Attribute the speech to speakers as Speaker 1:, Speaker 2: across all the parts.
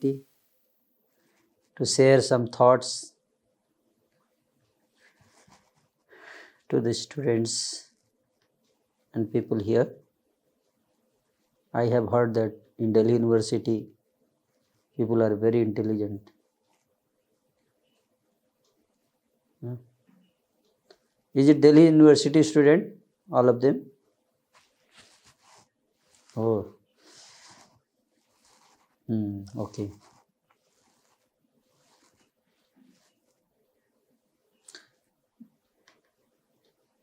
Speaker 1: to share some thoughts to the students and people here. I have heard that in Delhi University, people are very intelligent. Is it Delhi University student, all of them? Oh, okay.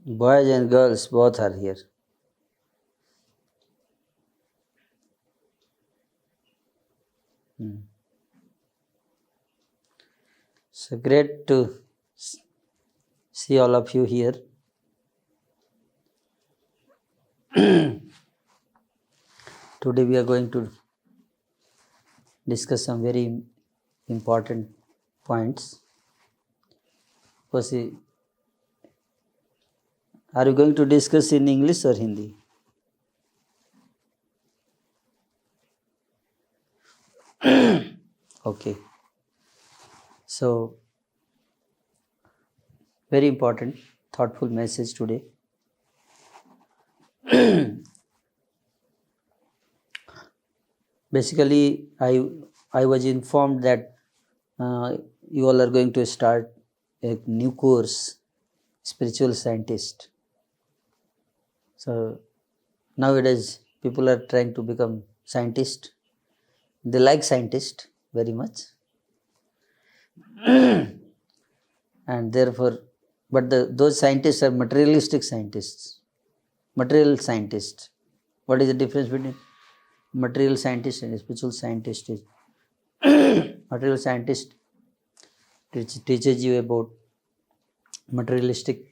Speaker 1: Boys and girls both are here. So great to see all of you here. Today we are going to discuss some very important points. Are you going to discuss in English or Hindi? Okay. So, very important, thoughtful message today. Basically, I was informed that you all are going to start a new course, spiritual scientist. So nowadays people are trying to become scientists. They like scientists very much, and therefore, but those scientists are materialistic scientists, material scientists. What is the difference between material scientist and spiritual scientist? Is material scientist teaches you about materialistic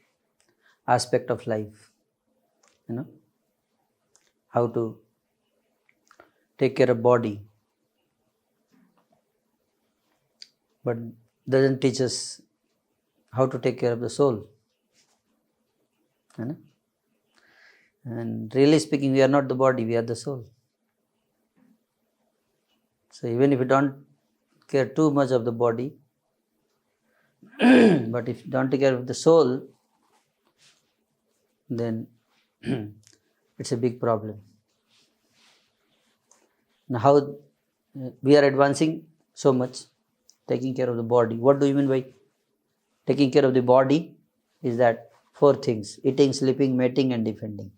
Speaker 1: aspect of life, how to take care of body, but doesn't teach us how to take care of the soul. And really speaking, we are not the body, we are the soul. So even if you don't care too much of the body, but if you don't take care of the soul, then it's a big problem. Now, how we are advancing so much, taking care of the body. What do you mean by taking care of the body? Is that 4 things: eating, sleeping, mating, and defending.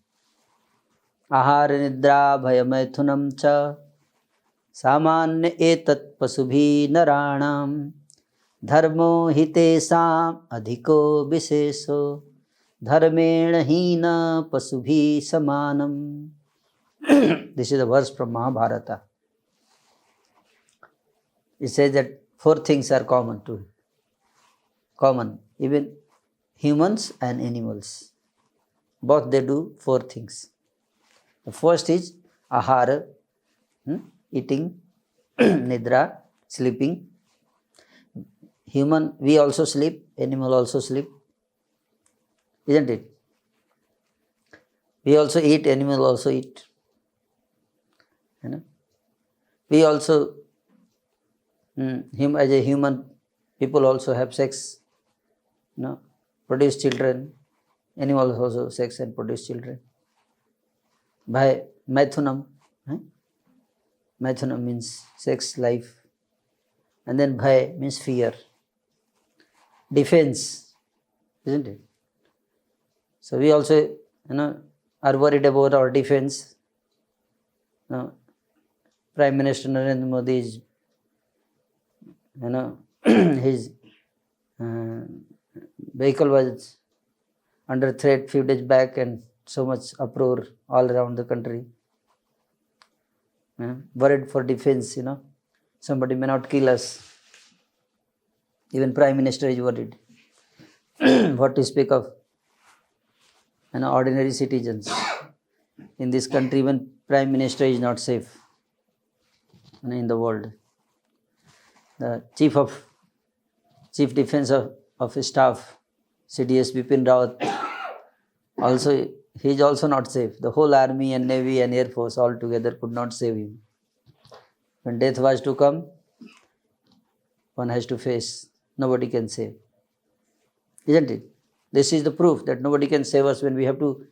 Speaker 1: Ahar nidra bhayamaithunam cha सामान्य एतत् पशुभि नराणाम धर्मो हितेषाम अधिको विशेषो धर्मेण हीन पशुभि समानम. This is a verse from Mahabharata. It says that 4 things are common, even humans and animals. Both they do 4 things. The first is ahara, eating, nidra, sleeping. Human, we also sleep, animal also sleep, isn't it? We also eat, animal also eat. We also, as a human, people also have sex, produce children. Animals also sex and produce children. By Maithunam, Maithunam means sex, life. And then Bhai means fear. Defense, isn't it? So we also, are worried about our defense. Prime Minister Narendra Modi is, his vehicle was under threat few days back, and so much uproar all around the country. Worried for defense, somebody may not kill us. Even Prime Minister is worried. What to speak of ordinary citizens. In this country, even Prime Minister is not safe in the world. The Chief Defense of Staff, CDS Bipin Rawat, also, he is also not safe. The whole army and navy and air force all together could not save him. When death was to come, one has to face. Nobody can save. Isn't it? This is the proof that nobody can save us. When we have to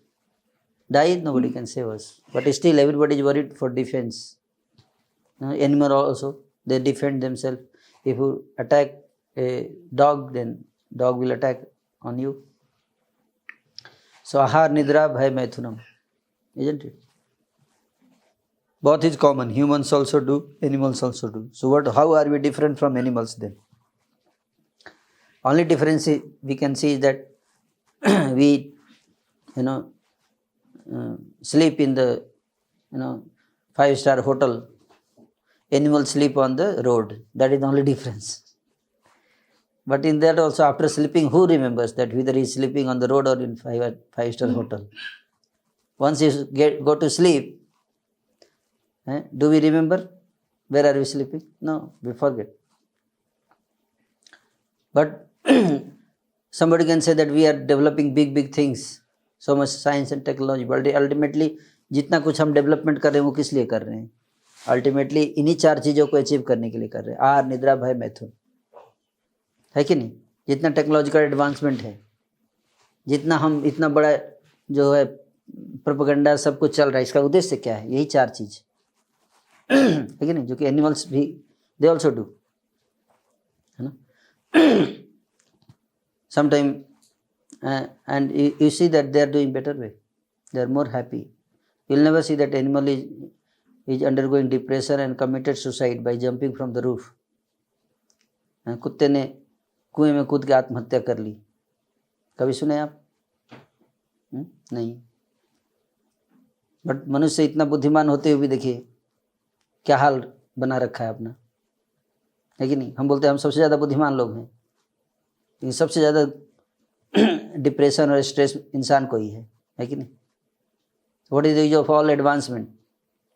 Speaker 1: die, nobody can save us. But still everybody is worried for defense. Animal also, they defend themselves. If you attack a dog, then dog will attack on you. So ahar, nidra, bhay, maithunam. Isn't it? Both is common. Humans also do, animals also do. So how are we different from animals then? Only difference we can see is that we, sleep in the, 5-star hotel. Animals sleep on the road. That is the only difference. But in that also, after sleeping, who remembers that whether he is sleeping on the road or in 5-star hotel? Once you go to sleep, do we remember where are we sleeping? No, we forget. But somebody can say that we are developing big things, so much science and technology, but ultimately जितना कुछ हम development कर रहे हैं वो किस लिए कर रहे हैं? अल्टीमेटली इन्हीं 4 चीज़ों को अचीव करने के लिए कर रहे हैं. आहार, निद्रा, भय, मैथुन. है कि नहीं? जितना टेक्नोलॉजिकल एडवांसमेंट है, जितना हम इतना बड़ा जो है प्रोपेगेंडा सब कुछ चल रहा है, इसका उद्देश्य क्या है? यही 4 चीज़ है कि नहीं? जो कि एनिमल्स भी दे ऑल्सो डू, है ना? Sometime and you see that they are doing better way. They are more happy. You will never see that animal is undergoing depression and committed suicide by jumping from the roof. कुत्ते ने कुएं में कूद के आत्महत्या कर ली. कभी सुने आप? नहीं. बट मनुष्य इतना बुद्धिमान होते हुए भी देखिए क्या हाल बना रखा है अपना, है कि नहीं? हम बोलते हैं हम सबसे ज़्यादा बुद्धिमान लोग हैं, लेकिन सबसे ज़्यादा डिप्रेशन और स्ट्रेस इंसान को ही है कि नहीं? What is the use of all advancement?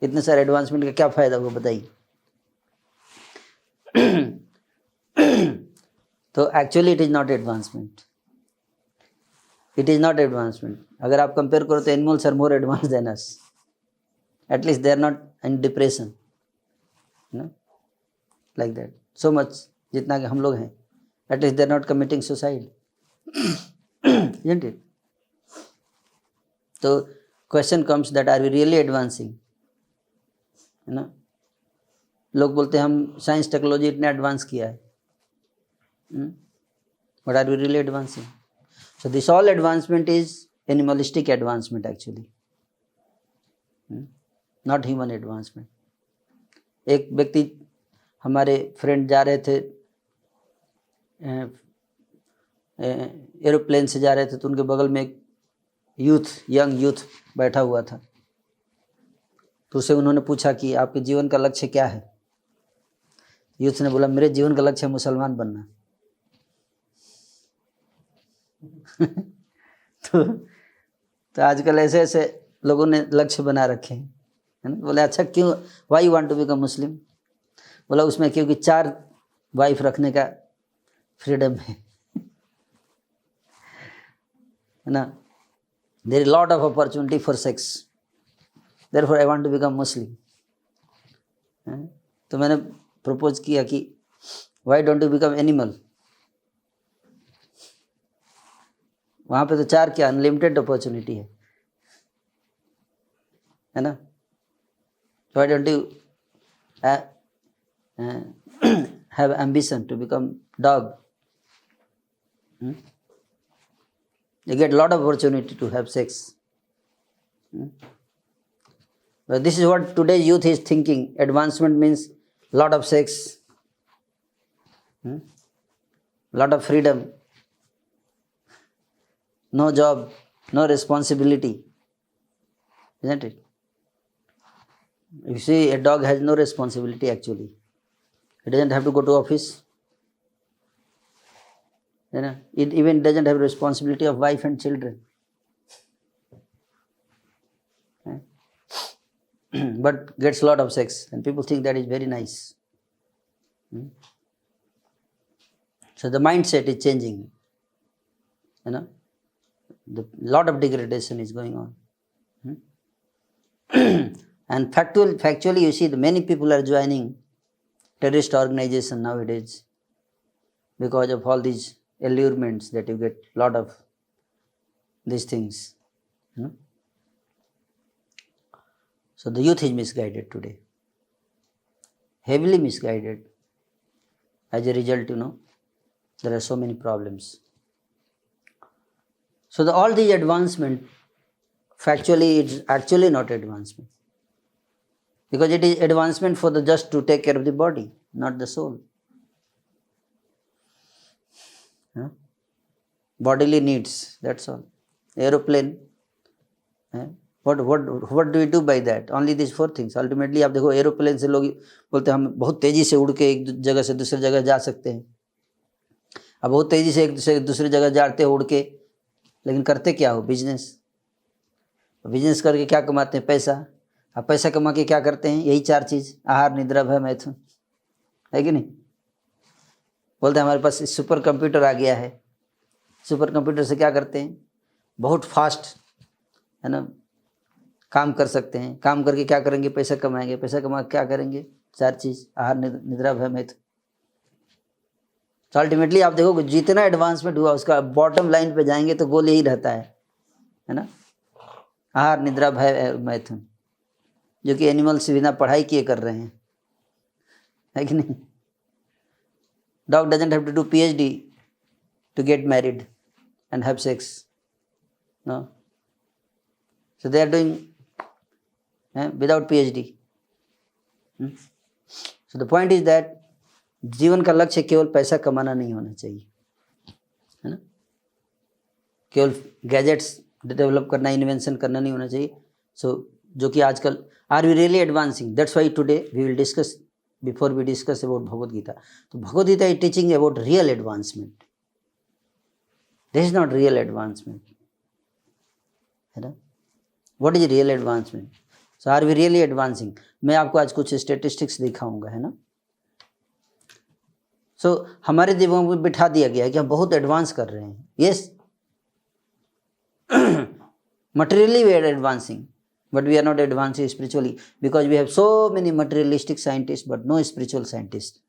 Speaker 1: इतने सारे एडवांसमेंट का क्या फ़ायदा हुआ बताइए? तो actually it is not advancement. It is not advancement. अगर आप कंपेयर करो तो animals are more advance than us. At least they are not in depression, like that so much जितना कि हम लोग हैं. At least they are not committing suicide. Isn't it? तो question comes that are we really advancing? है ना? लोग बोलते हैं हम साइंस टेक्नोलॉजी इतने एडवांस किया है, but are we really advancing? So this all advancement is animalistic advancement actually, not human advancement. एक व्यक्ति, हमारे फ्रेंड जा रहे थे, एरोप्लेन से जा रहे थे, तो उनके बगल में एक यंग यूथ बैठा हुआ था. तो उससे उन्होंने पूछा कि आपके जीवन का लक्ष्य क्या है? यूथ ने बोला मेरे जीवन का लक्ष्य है मुसलमान बनना. तो आजकल ऐसे ऐसे लोगों ने लक्ष्य बना रखे हैं, है ना? बोले अच्छा क्यों, why you want to become Muslim? बोला उसमें क्योंकि 4 वाइफ रखने का फ्रीडम है ना? There is lot of opportunity for sex, therefore I want to become Muslim. तो मैंने प्रपोज किया कि why don't you become animal? वहाँ पे तो 4 क्या अनलिमिटेड अपॉर्चुनिटी है ना? Why don't you have ambition to become dog? You get a lot of opportunity to have sex. But this is what today's youth is thinking. Advancement means lot of sex, lot of freedom, no job, no responsibility. Isn't it? You see, a dog has no responsibility actually. It doesn't have to go to office. It even doesn't have responsibility of wife and children. But gets a lot of sex, and people think that is very nice. So the mindset is changing. The lot of degradation is going on. And factually, you see, many people are joining terrorist organization nowadays. because of all these allurements that you get lot of these things. So the youth is misguided today, heavily misguided. As a result, there are so many problems. So all these advancement, factually, it's actually not advancement, because it is advancement for the just to take care of the body, not the soul. Bodily needs, that's all. Aeroplane, what do we do by that? Only these 4 things. Ultimately आप देखो aeroplane से लोग बोलते हैं हम बहुत तेजी से उड़ के एक जगह से दूसरी जगह जा सकते हैं। अब बहुत तेजी से एक से दूसरी जगह जाते हैं उड़ के, लेकिन करते क्या हो? बिजनेस करके क्या कमाते हैं? पैसा। अब पैसा कमा के क्या करते हैं? यही 4 चीज़, आहार, निद्रा, भय, मैथुन, है कि नहीं? बोलते हैं हमारे पास सुपर कंप्यूटर आ गया है। सुपर कंप्यूटर से क्या करते हैं? बहुत फास्ट, है ना, काम कर सकते हैं। काम करके क्या करेंगे? पैसा कमाएंगे। पैसा कमा क्या करेंगे? 4 चीज़, आहार, निद्रा, भय, मैथुन। तो अल्टीमेटली आप देखो जितना एडवांसमेंट हुआ उसका बॉटम लाइन पे जाएंगे तो गोल यही रहता है ना, आहार, निद्रा, भय, मैथुन, जो कि एनिमल्स बिना पढ़ाई किए कर रहे हैं, है कि नहीं? Dog doesn't have to do PhD to get married and have sex. No. So they are doing without PhD. So the point is that जीवन का लक्ष्य केवल पैसा कमाना नहीं होना चाहिए, है ना, केवल गैजेट्स डेवलप करना, इन्वेंशन करना नहीं होना चाहिए। सो जो कि आजकल, are we really advancing? That's why today we will discuss, before we discuss about Bhagavad Gita. तो Bhagavad Gita is teaching about real advancement. This is not real advancement, है ना। What is real advancement? So are we really advancing? मैं आपको आज कुछ statistics दिखाऊंगा, है ना। सो हमारे दिमाग में बिठा दिया गया है कि हम बहुत एडवांस कर रहे हैं। Yes, materially we are advancing, but we are not advancing spiritually, because we have so many materialistic scientists but no spiritual scientists.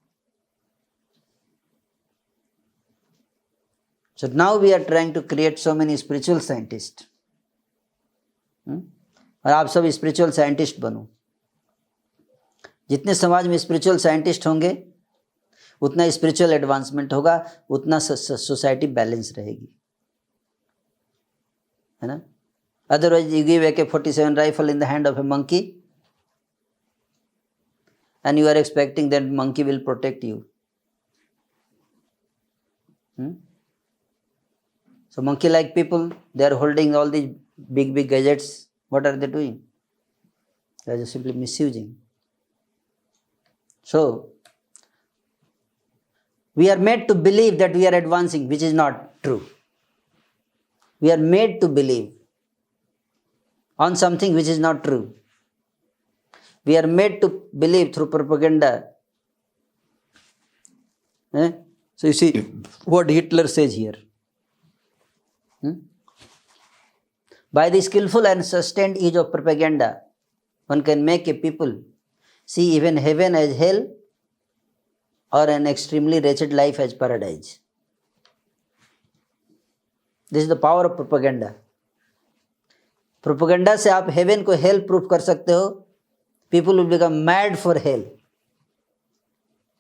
Speaker 1: So now we are trying to create so many spiritual scientists. और आप सब spiritual scientist बनो। जितने समाज में spiritual scientist होंगे उतना spiritual advancement होगा, उतना सोसाइटी बैलेंस रहेगी, है ना। Otherwise you give AK-47 rifle in the hand of a monkey and you are expecting that monkey will protect you. So monkey like people, they are holding all these big gadgets. What are they doing? They are just simply misusing. So we are made to believe that we are advancing, which is not true. We are made to believe on something which is not true. We are made to believe through propaganda. So you see what Hitler says here. By the skillful and sustained use of propaganda, one can make a people see even heaven as hell or an extremely wretched life as paradise. This is the power of propaganda. Propaganda से आप haven को hello proof कर सकते हो। People will become mad for hello,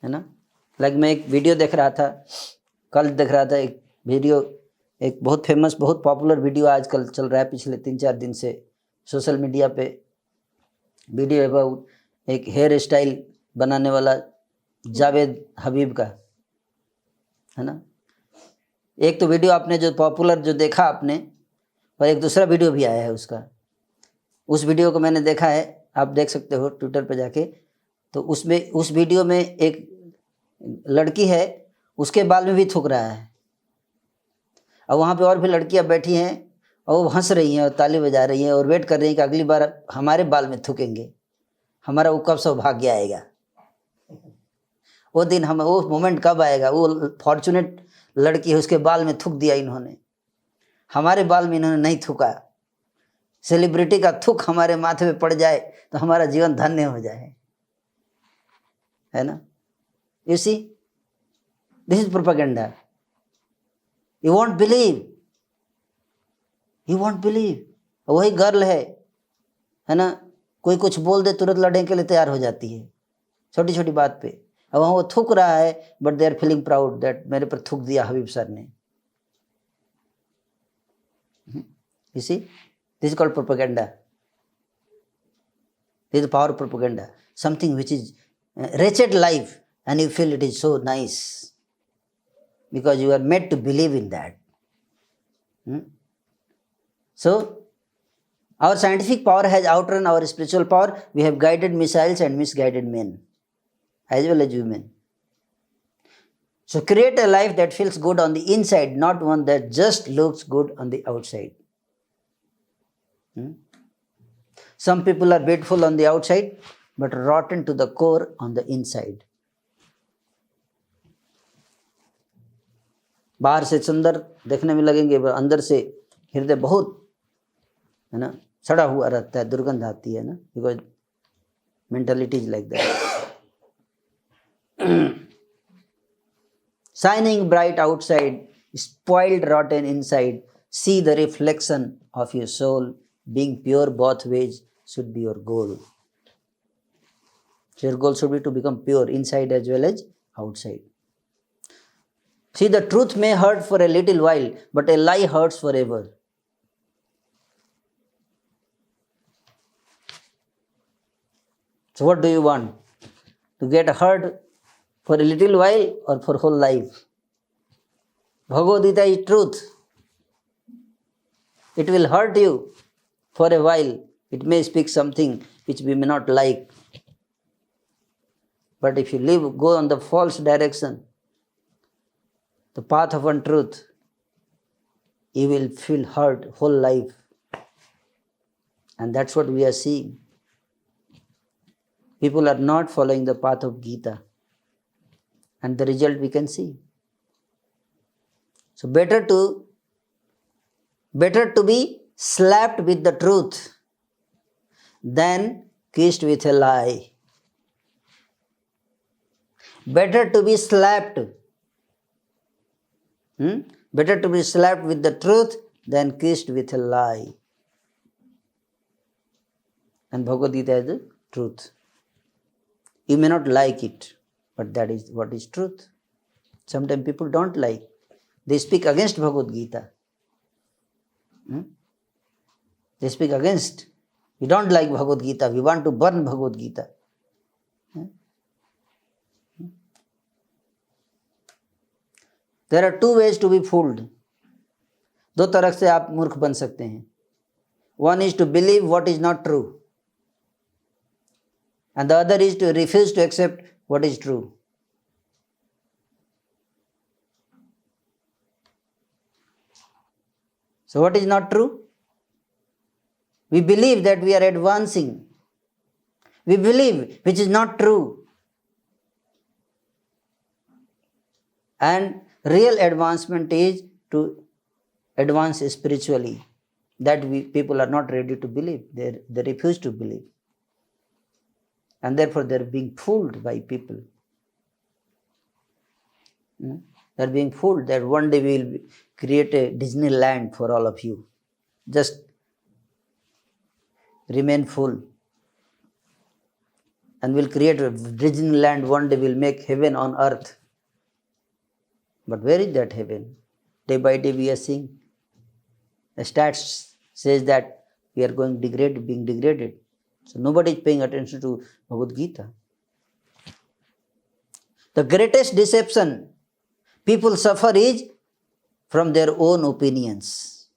Speaker 1: है ना। Like मैं एक वीडियो देख रहा था, कल देख रहा था एक वीडियो, एक बहुत फेमस, बहुत पॉपुलर वीडियो आजकल चल रहा है पिछले 3-4 दिन से सोशल मीडिया पे। वीडियो अबाउट एक हेयर स्टाइल बनाने वाला जावेद हबीब का, है ना। एक तो वीडियो आपने जो पॉपुलर जो देखा आपने, और एक दूसरा वीडियो भी आया है उसका। उस वीडियो को मैंने देखा है, आप देख सकते हो ट्विटर पे जाके। तो उसमें, उस वीडियो में एक लड़की है, उसके बाल में भी थूक रहा है, और वहाँ पे और भी लड़कियाँ बैठी हैं और वो हंस रही हैं और ताली बजा रही हैं और वेट कर रही हैं कि अगली बार हमारे बाल में थूकेंगे, हमारा वो कब सौभाग्य आएगा, वो दिन, हम वो मोमेंट कब आएगा। वो फॉर्चुनेट लड़की है, उसके बाल में थूक दिया इन्होंने, हमारे बाल में इन्होंने नहीं थूका। सेलिब्रिटी का थूक हमारे माथे पे पड़ जाए तो हमारा जीवन धन्य हो जाए, है ना। You see, This is propaganda. You won't believe. You won't believe. वही गर्ल है ना, कोई कुछ बोल दे तुरंत लड़ने के लिए तैयार हो जाती है छोटी छोटी बात पे। अब वहाँ वो थूक रहा है, but they are feeling proud that मेरे पर थूक दिया हबीब सर ने। You see, this is called propaganda. This is power propaganda. Something which is wretched life, and you feel it is so nice because you are made to believe in that. So, our scientific power has outrun our spiritual power. We have guided missiles and misguided men, as well as women. So, create a life that feels good on the inside, not one that just looks good on the outside. Some people are beautiful on the outside, but rotten to the core on the inside. बाहर से सुंदर देखने में लगेंगे, अंदर से हृदय बहुत है ना सड़ा हुआ रहता है, दुर्गंध आती है ना, because mentality is like that. Shining bright outside, spoiled rotten inside. See the reflection of your soul. Being pure both ways should be your goal. So your goal should be to become pure inside as well as outside. See, the truth may hurt for a little while, but a lie hurts forever. So what do you want? To get hurt for a little while or for whole life? Bhagavad Gita is truth. It will hurt you for a while. It may speak something which we may not like. But if you go on the false direction, the path of untruth, you will feel hurt whole life. And that's what we are seeing. People are not following the path of Gita. And the result we can see. So better to be slapped with the truth than kissed with a lie. Better to be slapped. Better to be slapped with the truth than kissed with a lie. And Bhagavad Gita is the truth. You may not like it, but that is what is truth. Sometimes people don't like. They speak against Bhagavad Gita. They speak against. We don't like Bhagavad Gita. We want to burn Bhagavad Gita. There are two ways to be fooled. दो तरह से आप मूर्ख बन सकते हैं. One is to believe what is not true. And the other is to refuse to accept what is true. So what is not true? We believe that we are advancing. We believe, which is not true. And real advancement is to advance spiritually. That people are not ready to believe. They refuse to believe. And therefore they are being fooled by people. They are being fooled that one day we will create a Disneyland for all of you. Just remain full. And we'll create a Disneyland one day, we'll make heaven on earth. But where is that heaven? Day by day we are seeing. The stats says that we are being degraded. So nobody is paying attention to Bhagavad Gita. The greatest deception people suffer is from their own opinions.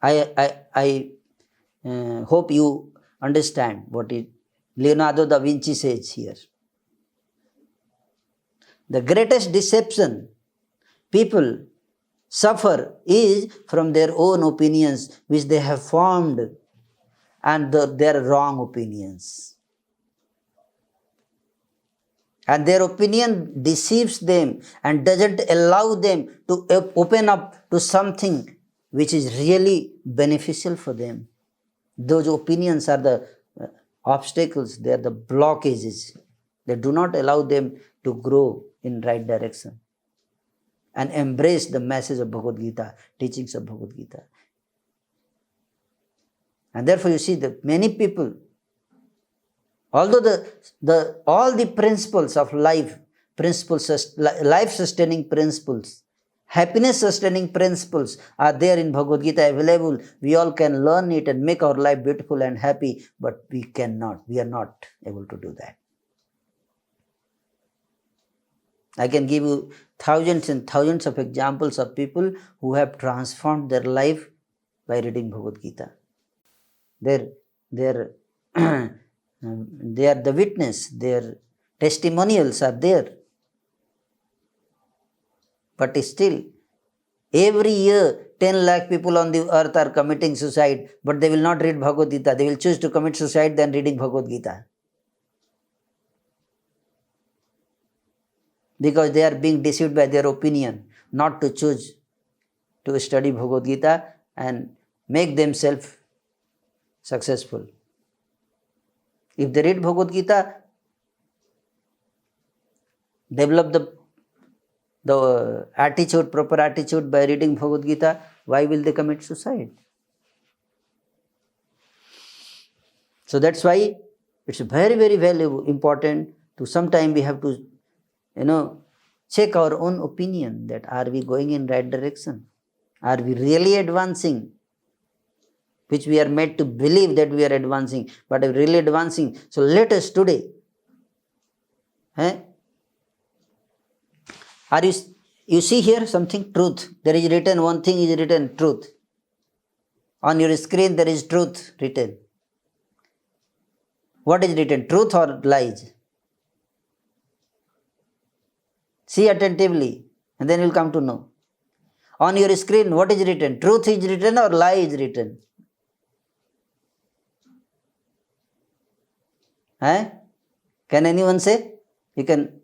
Speaker 1: I hope you understand what Leonardo da Vinci says here. The greatest deception people suffer is from their own opinions which they have formed, and their wrong opinions. And their opinion deceives them and doesn't allow them to open up to something which is really beneficial for them. Those opinions are the obstacles, they are the blockages. They do not allow them to grow in right direction and embrace the message of Bhagavad Gita, teachings of Bhagavad Gita. And therefore you see that many people, although all the principles of life, life sustaining principles, happiness sustaining principles are there in Bhagavad Gita available. We all can learn it and make our life beautiful and happy, but we are not able to do that. I can give you thousands and thousands of examples of people who have transformed their life by reading Bhagavad Gita. They are the witness, their testimonials are there. But still, every year 10 lakh people on the earth are committing suicide, but they will not read Bhagavad Gita. They will choose to commit suicide than reading Bhagavad Gita. Because they are being deceived by their opinion, not to choose to study Bhagavad Gita and make themselves successful. If they read Bhagavad Gita, develop the attitude, proper attitude by reading Bhagavad Gita, why will they commit suicide? So that's why it's very, very valuable, important to sometime we have to check our own opinion, that are we going in right direction? Are we really advancing? Which we are made to believe that we are advancing, but are really advancing? So let us today, you see here something, truth. There is written, one thing is written, truth. On your screen there is truth written. What is written, truth or lies? See attentively, and then you will come to know. On your screen, what is written? Truth is written or lie is written? Can anyone say? You can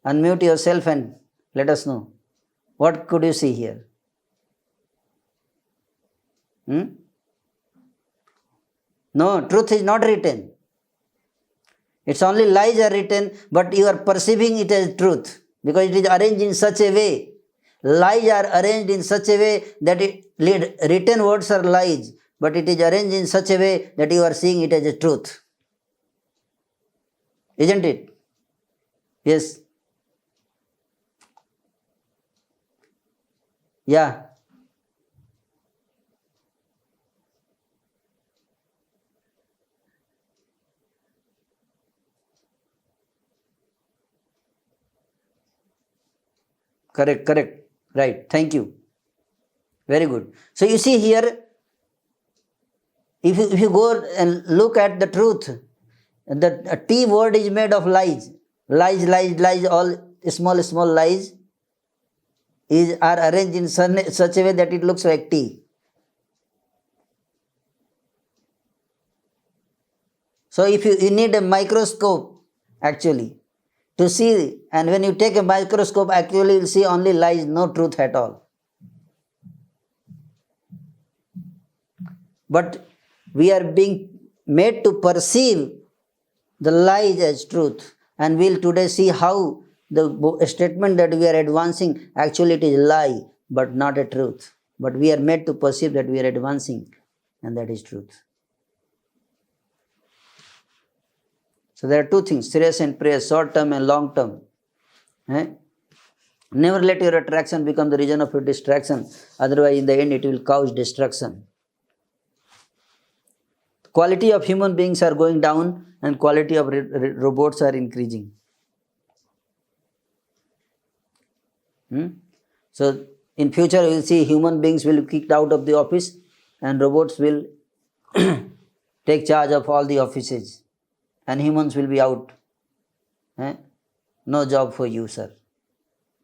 Speaker 1: unmute yourself and let us know. What could you see here? No, truth is not written. It's only lies are written, but you are perceiving it as truth. Because it is arranged in such a way. Lies are arranged in such a way that written words are lies, but it is arranged in such a way that you are seeing it as a truth. Isn't it? Yes. Yeah. Correct. Right. Thank you. Very good. So you see here, if you go and look at the truth, the T word is made of lies. Lies, all small lies are arranged in such a way that it looks like T. So if you need a microscope actually to see, and when you take a microscope, actually you'll see only lies, no truth at all. But we are being made to perceive the lies as truth, and we'll today see how the statement that we are advancing, actually it is lie, but not a truth. But we are made to perceive that we are advancing, and that is truth. So there are two things, serious and prayer, short term and long term. Never let your attraction become the reason of your distraction, otherwise in the end it will cause destruction. Quality of human beings are going down and quality of robots are increasing. So in future we will see human beings will be kicked out of the office and robots will take charge of all the offices and humans will be out. No job for you, sir.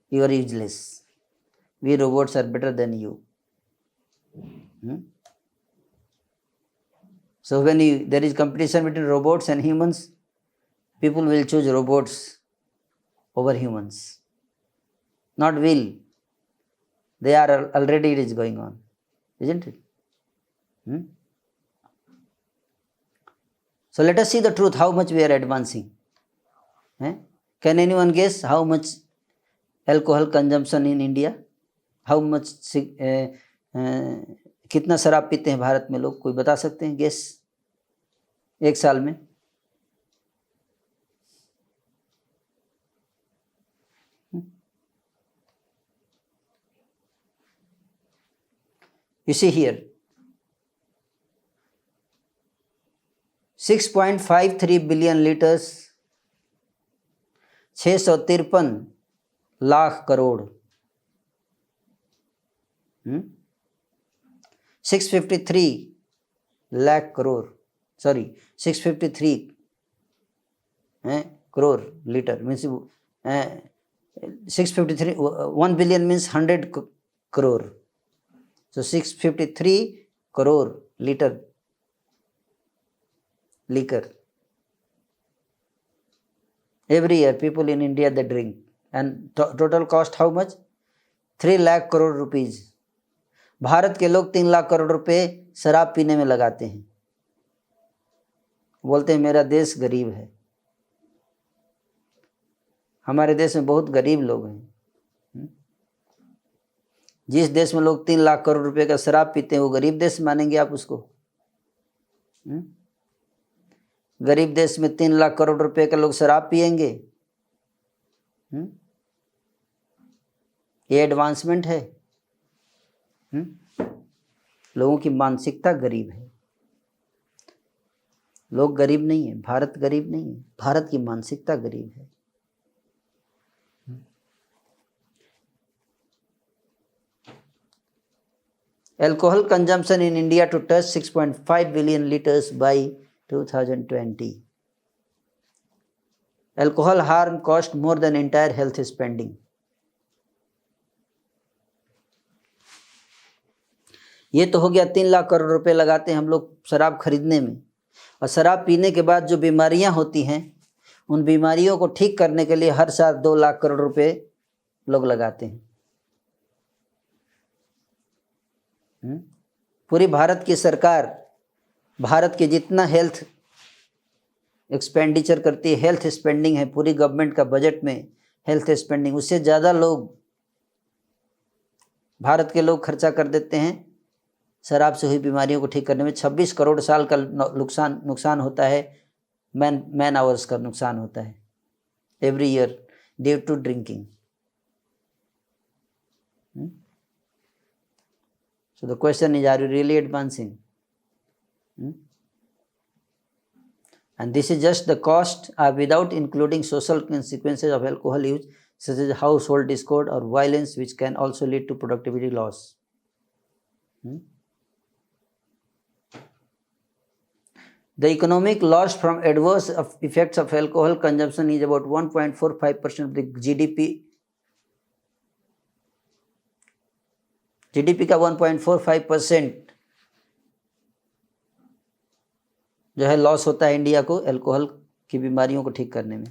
Speaker 1: You are useless. We robots are better than you. So when there is competition between robots and humans, people will choose robots over humans. Not will. They are already, it is going on. Isn't it? So let us see the truth, how much we are advancing. Can anyone guess how much alcohol consumption in India? How much कितना शराब पीते हैं भारत में लोग? कोई बता सकते हैं गेस? एक साल में? You see here, 6.53 billion liters, 653 lakh crore, 653 lakh crore, sorry 653 crore liter means 653, 1 billion means 100 crore. So 653 crore liter liquor. Every year people in India they drink, and total cost how much? 3 lakh crore rupees. Bharat के लोग 3 लाख करोड़ रुपए शराब पीने में लगाते हैं। बोलते हैं मेरा देश गरीब है। हमारे देश में बहुत गरीब लोग हैं। जिस देश में लोग 3 लाख करोड़ रुपए का शराब पीते हैं वो गरीब देश मानेंगे आप उसको? गरीब देश में 3 लाख करोड़ रुपए का लोग शराब पिएंगे? ये एडवांसमेंट है? लोगों की मानसिकता गरीब है। लोग गरीब नहीं है, भारत गरीब नहीं है, भारत की मानसिकता गरीब है। Alcohol consumption in India to touch 6.5 billion liters by 2020. Alcohol harm cost more than entire health spending. ये तो हो गया 3 लाख करोड़ रुपए लगाते हैं हम लोग शराब खरीदने में, और शराब पीने के बाद जो बीमारियां होती हैं उन बीमारियों को ठीक करने के लिए हर साल 2 लाख करोड़ रुपए लोग लगाते हैं। पूरी भारत की सरकार भारत के जितना हेल्थ एक्सपेंडिचर करती है, हेल्थ स्पेंडिंग है पूरी गवर्नमेंट का बजट में, हेल्थ स्पेंडिंग उससे ज़्यादा लोग भारत के लोग खर्चा कर देते हैं शराब से हुई बीमारियों को ठीक करने में। 26 करोड़ साल का नुकसान होता है, मैन आवर्स का नुकसान होता है every year due to drinking. So the question is, are you really advancing? And this is just the cost without including social consequences of alcohol use, such as household discord or violence, which can also lead to productivity loss. The economic loss from adverse effects of alcohol consumption is about 1.45% of the GDP. GDP का 1.45% जो है loss होता है India को alcohol की बीमारियों को ठीक करने में।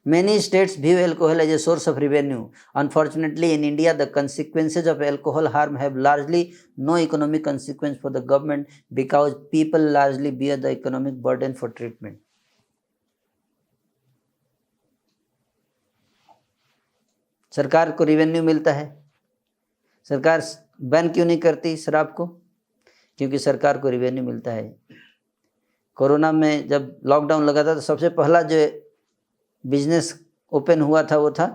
Speaker 1: Many states view alcohol as a source of revenue. Unfortunately, in India, the consequences of alcohol harm have largely no economic consequence for the government because people largely bear the economic burden for treatment. सरकार को revenue मिलता है, सरकार ban क्यों नहीं करती शराब को? क्योंकि सरकार को रिवेन्यू मिलता है। कोरोना में जब लॉकडाउन लगा था तो सबसे पहला जो बिजनेस ओपन हुआ था वो था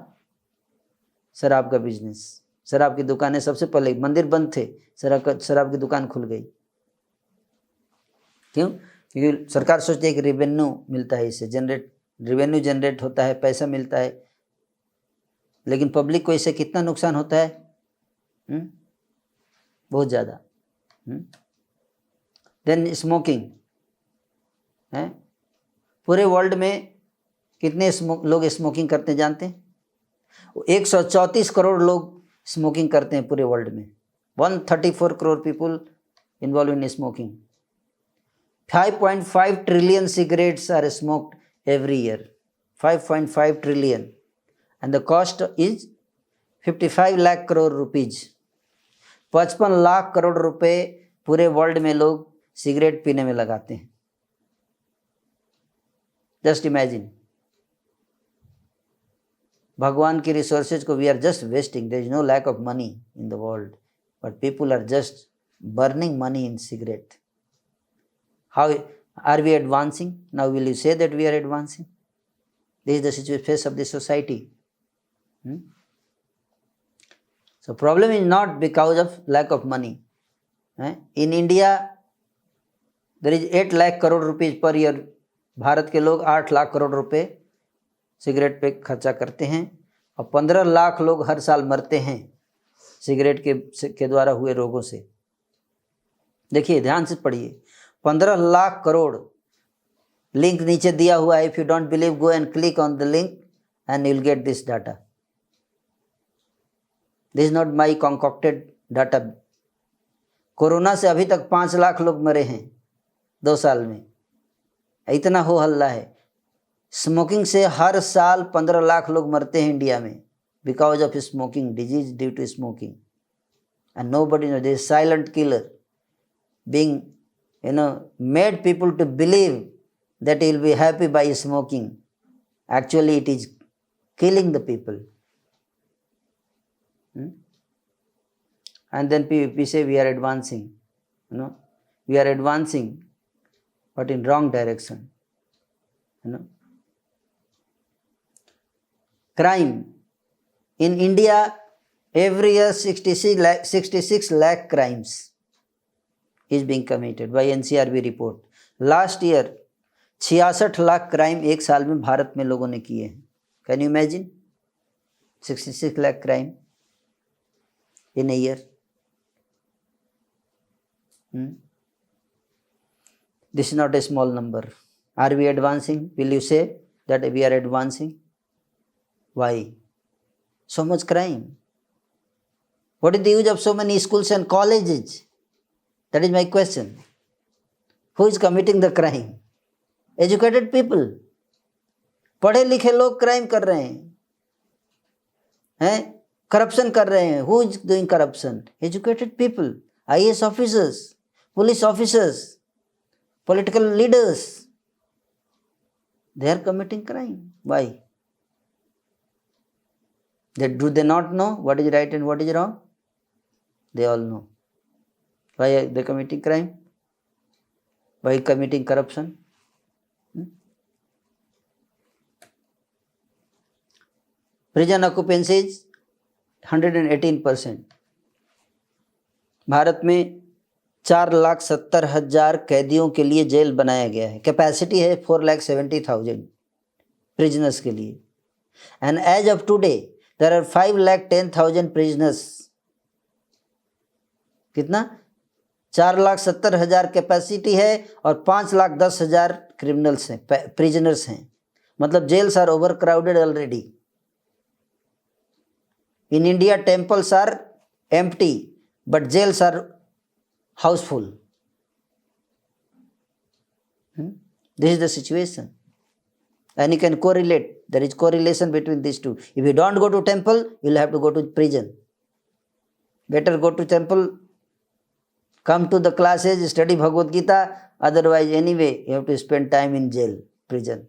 Speaker 1: शराब का बिजनेस। शराब की दुकानें सबसे पहले, मंदिर बंद थे, शराब की दुकान खुल गई। क्यों? क्योंकि सरकार सोचती है कि रिवेन्यू मिलता है, इससे रिवेन्यू जनरेट होता है, पैसा मिलता है। लेकिन पब्लिक को इससे कितना नुकसान होता है? बहुत ज़्यादा। देन स्मोकिंग है, पूरे वर्ल्ड में कितने लोग स्मोकिंग करते हैं जानते हैं? 134 करोड़ लोग स्मोकिंग करते हैं पूरे वर्ल्ड में। 134 crore people involve in smoking. 5.5 trillion cigarettes are smoked every year. 5.5 trillion. And the cost is 55 lakh crore rupees. 55 lakh crore रुपए पूरे वर्ल्ड में लोग सिगरेट पीने में लगाते हैं। जस्ट इमेजिन, भगवान की रिसोर्सेज को we are just wasting. There is no lack of money in the world, but people are just burning money in cigarette. How are we advancing? Now will you say that we are advancing? This is the situation face of the society. So problem is not because of lack of money. In India there is 8 lakh crore rupees per year. Bharat के लोग 8 लाख करोड़ रुपए cigarette पे खर्चा करते हैं और 15 लाख लोग हर साल मरते हैं सिगरेट के द्वारा हुए रोगों से। देखिए, ध्यान से पढ़िए, 15 लाख करोड़। लिंक नीचे दिया हुआ है, if you don't believe go and click on the link and you will get this data. This is not my concocted data. Corona से अभी तक 5 लाख लोग मरे हैं 2 साल में, इतना हो हल्ला है। स्मोकिंग से हर साल 15 लाख लोग मरते हैं इंडिया में because of smoking, disease due to smoking, and nobody know this silent killer being made people to believe that he will be happy by smoking. Actually it is killing the people. And then we say we are advancing. We are advancing, but in wrong direction. Crime in India every year 66 lakh crimes is being committed by NCRB report. Last year 66 lakh crime एक साल में भारत में लोगों ने किए हैं। Can you imagine 66 lakh crime in a year? This is not a small number. Are we advancing? Will you say that we are advancing? Why so much crime? What is the use of so many schools and colleges? That is my question. Who is committing the crime? Educated people. पढ़े लिखे लोग crime कर रहे हैं, corruption कर रहे हैं। Who is doing corruption? Educated people, IAS officers, police officers, political leaders. They are committing crime. Why? Do they not know what is right and what is wrong? They all know. Why are they committing crime? Why committing corruption? Prison occupancy is 118%. Bharat में 4,70,000 कैदियों के लिए jail बनाया गया है। Capacity है 4,70,000 prisoners के लिए। And as of today there are 5,10,000 prisoners. कितना? 4,70,000 कैपेसिटी है और 5,10,000 क्रिमिनल्स हैं, प्रिजनर्स हैं। मतलब jails are overcrowded already. In India temples are empty but jails are house full. This is the situation and you can correlate. There is correlation between these two. If you don't go to temple, you will have to go to prison. Better go to temple, come to the classes, study Bhagavad Gita. Otherwise, anyway, you have to spend time in jail, prison,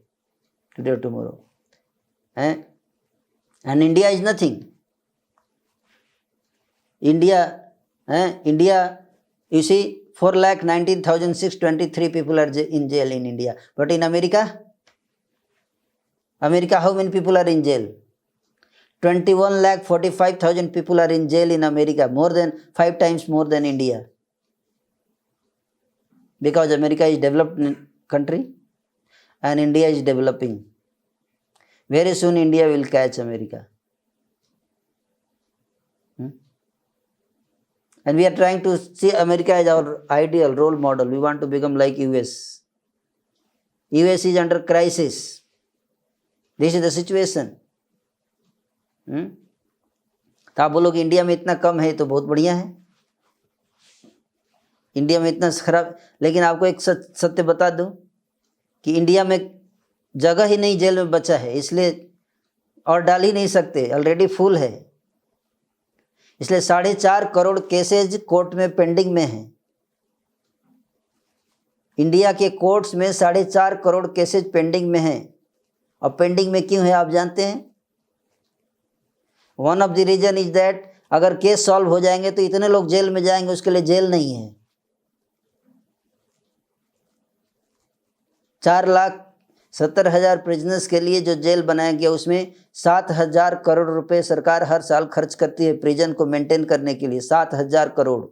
Speaker 1: today or tomorrow. And India is nothing. India, you see, 4,19,623 people are in jail in India. But in America, how many people are in jail? 21,45,000 people are in jail in America, more than 5 times more than India. Because America is developed country and India is developing. Very soon India will catch America. And we are trying to see America as our ideal role model. We want to become like US. US is under crisis. This is the situation. तो आप बोलोगे India में इतना कम है तो बहुत बढ़िया है, इंडिया में इतना खराब। लेकिन आपको एक सत्य बता दूं कि इंडिया में जगह ही नहीं जेल में बचा है, इसलिए और डाल ही नहीं सकते, ऑलरेडी फुल है। इसलिए 4.5 करोड़ केसेज कोर्ट में पेंडिंग में हैं। इंडिया के कोर्ट्स में 4.5 करोड़ केसेज पेंडिंग में हैं। और पेंडिंग में क्यों है आप जानते हैं? One of the reason is that अगर केस सॉल्व हो जाएंगे तो इतने लोग जेल में जाएंगे, उसके लिए जेल नहीं है। 4,70,000 प्रिजनर्स के लिए जो जेल बनाया गया उसमें 7,000 करोड़ रुपए सरकार हर साल खर्च करती है प्रिजन को मेंटेन करने के लिए, 7,000 करोड़।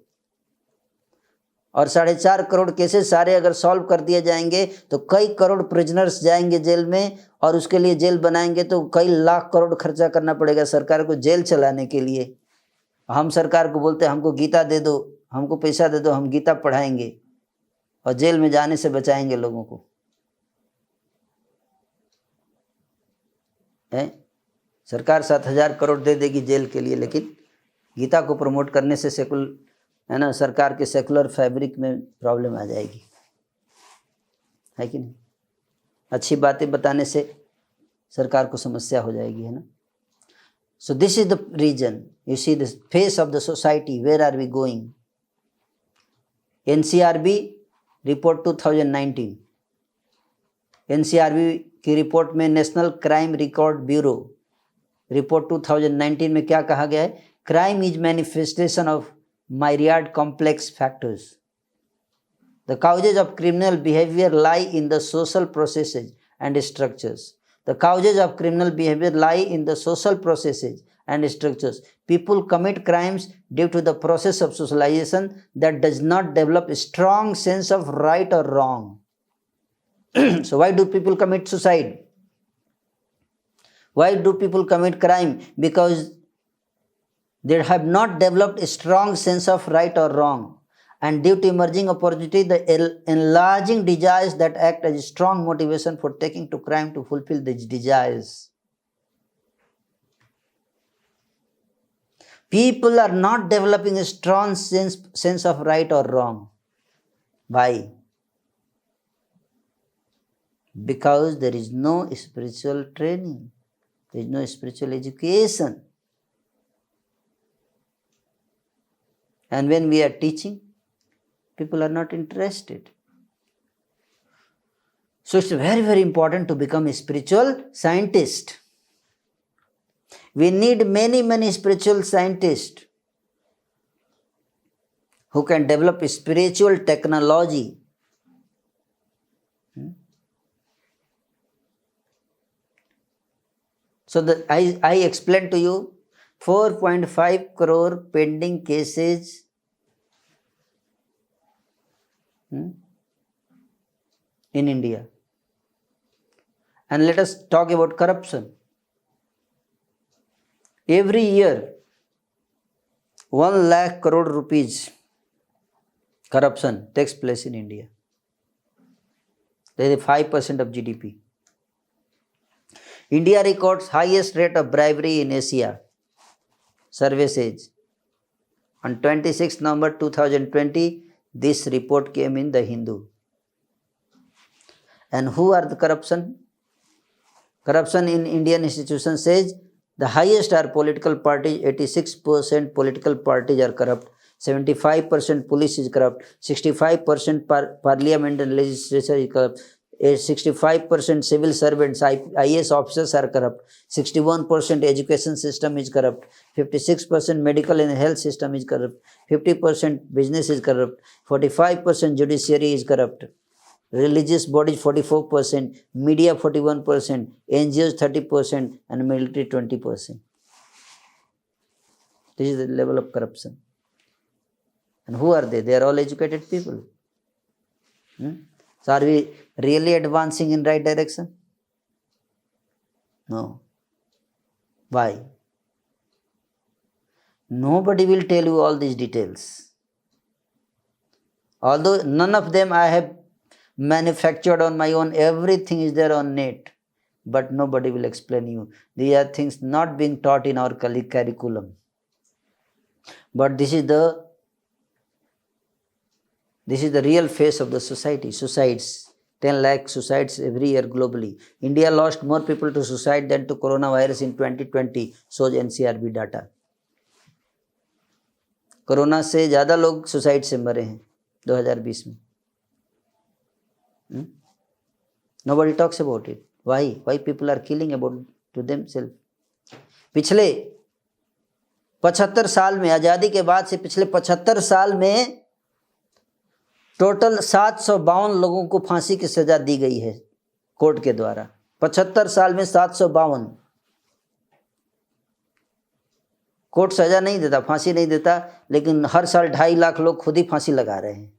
Speaker 1: और 4.5 करोड़ केसेस सारे अगर सॉल्व कर दिए जाएंगे तो कई करोड़ प्रिजनर्स जाएंगे जेल में, और उसके लिए जेल बनाएंगे तो कई लाख करोड़ खर्चा करना पड़ेगा सरकार को जेल चलाने के लिए। हम सरकार को बोलते हैं हमको गीता दे दो, हमको पैसा दे दो, हम गीता पढ़ाएंगे और जेल में जाने से बचाएंगे लोगों को। सरकार 7,000 करोड़ दे देगी जेल के लिए, लेकिन गीता को प्रमोट करने से है ना, सरकार के सेकुलर फैब्रिक में प्रॉब्लम आ जाएगी, है कि नहीं? अच्छी बातें बताने से सरकार को समस्या हो जाएगी, है ना। So this is the reason, you see the face of the society, where are we going. NCRB report 2019, NCRB की रिपोर्ट में national crime record bureau report 2019 में क्या कहा गया है? Crime is manifestation of myriad complex factors. The causes of criminal behavior lie in the social processes and structures. The causes of criminal behavior lie in the social processes and structures. People commit crimes due to the process of socialization that does not develop a strong sense of right or wrong. So why do people commit suicide? Why do people commit crime? Because they have not developed a strong sense of right or wrong, and due to emerging opportunity, the enlarging desires that act as a strong motivation for taking to crime to fulfill these desires. People are not developing a strong sense of right or wrong. Why? Because there is no spiritual training, there is no spiritual education. And when we are teaching, people are not interested. So it's very, very important to become a spiritual scientist. We need many, many spiritual scientists who can develop spiritual technology. So I explained to you 4.5 crore pending cases in India. And let us talk about corruption. Every year 1 lakh crore rupees corruption takes place in India. That is 5% of GDP. India records highest rate of bribery in Asia. Survey says. On 26 November 2020, this report came in The Hindu. And who are the corruption? Corruption in Indian institutions says the highest are political parties, 86% political parties are corrupt, 75% police is corrupt, 65% parliament and legislature is corrupt, 65% civil servants, IAS officers are corrupt, 61% education system is corrupt, 56% medical and health system is corrupt, 50% business is corrupt, 45% judiciary is corrupt, religious bodies 44%, media 41%, NGOs 30%, and military 20%. This is the level of corruption. And who are they? They are all educated people. So are we really advancing in right direction? No. Why? Nobody will tell you all these details. Although none of them I have manufactured on my own, everything is there on net, but nobody will explain you. These are things not being taught in our curriculum. But this is the real face of the society. Suicides, 10 lakh suicides every year globally. India lost more people to suicide than to coronavirus in 2020, shows NCRB data. Corona से ज़्यादा लोग suicide से मरे हैं 2020 में. Nobody talks about it. Why people are killing about to themselves? पिछले 75 साल में, आज़ादी के बाद से पिछले 75 साल में टोटल 752 लोगों को फांसी की सजा दी गई है कोर्ट के द्वारा। 75 साल में 752। कोर्ट सजा नहीं देता, फांसी नहीं देता, लेकिन हर साल 2.5 लाख लोग खुद ही फांसी लगा रहे हैं।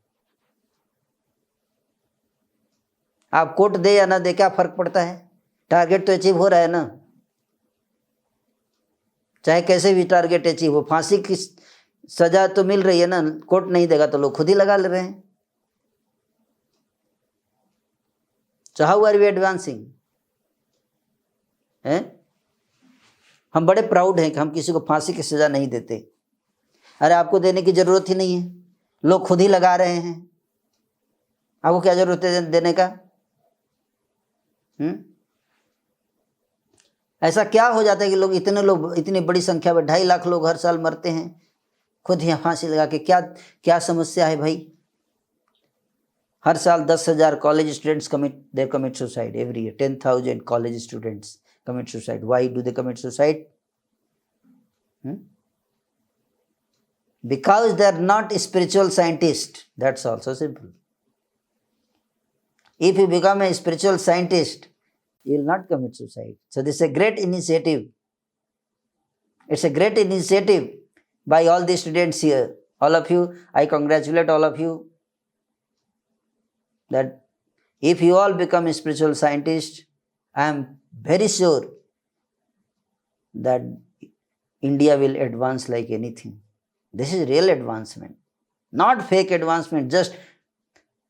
Speaker 1: आप कोर्ट दे या ना दे, क्या फर्क पड़ता है? टारगेट तो अचीव हो रहा है ना, चाहे कैसे भी टारगेट अचीव हो। फांसी की सजा तो मिल रही है ना, कोर्ट नहीं देगा तो लोग खुद ही लगा ले रहे हैं। So how are we advancing? हैं? हम बड़े प्राउड हैं कि हम किसी को फांसी की सजा नहीं देते। अरे आपको देने की जरूरत ही नहीं है, लोग खुद ही लगा रहे हैं, आपको क्या जरूरत है देने का? ऐसा क्या हो जाता है कि लोग इतनी बड़ी संख्या में 2.5 लाख लोग हर साल मरते हैं खुद ही फांसी लगा के? क्या समस्या है भाई? हर साल 10,000 college students commit suicide every year. 10,000 college students commit suicide. Why do they commit suicide? Because they are not spiritual scientists. That's also simple. If you become a spiritual scientist, you will not commit suicide. So this is a great initiative. It's a great initiative by all the students here. All of you, I congratulate all of you that if you all become a spiritual scientist, I am very sure that India will advance like anything. This is real advancement, not fake advancement, just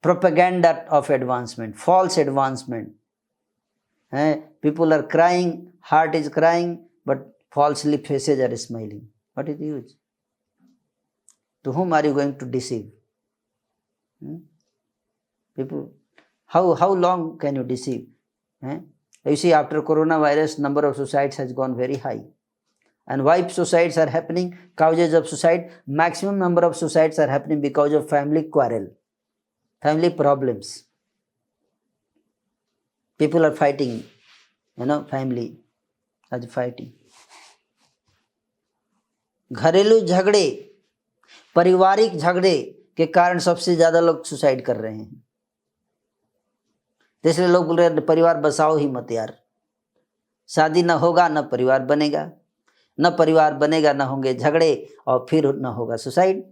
Speaker 1: propaganda of advancement, false advancement. People are crying, heart is crying, but falsely faces are smiling. What is the use? To whom are you going to deceive? People, how long can you deceive? You see, after coronavirus, number of suicides has gone very high. And why suicides are happening? Causes of suicide, maximum number of suicides are happening because of family quarrel, family problems. People are fighting, family is fighting. घरेलू झगड़े, पारिवारिक झगड़े के कारण सबसे ज्यादा लोग suicide कर रहे हैं। इसलिए लोग बोल रहे हैं परिवार बसाओ ही मत यार, शादी ना होगा ना परिवार बनेगा, न परिवार बनेगा ना होंगे झगड़े, और फिर न होगा सुसाइड,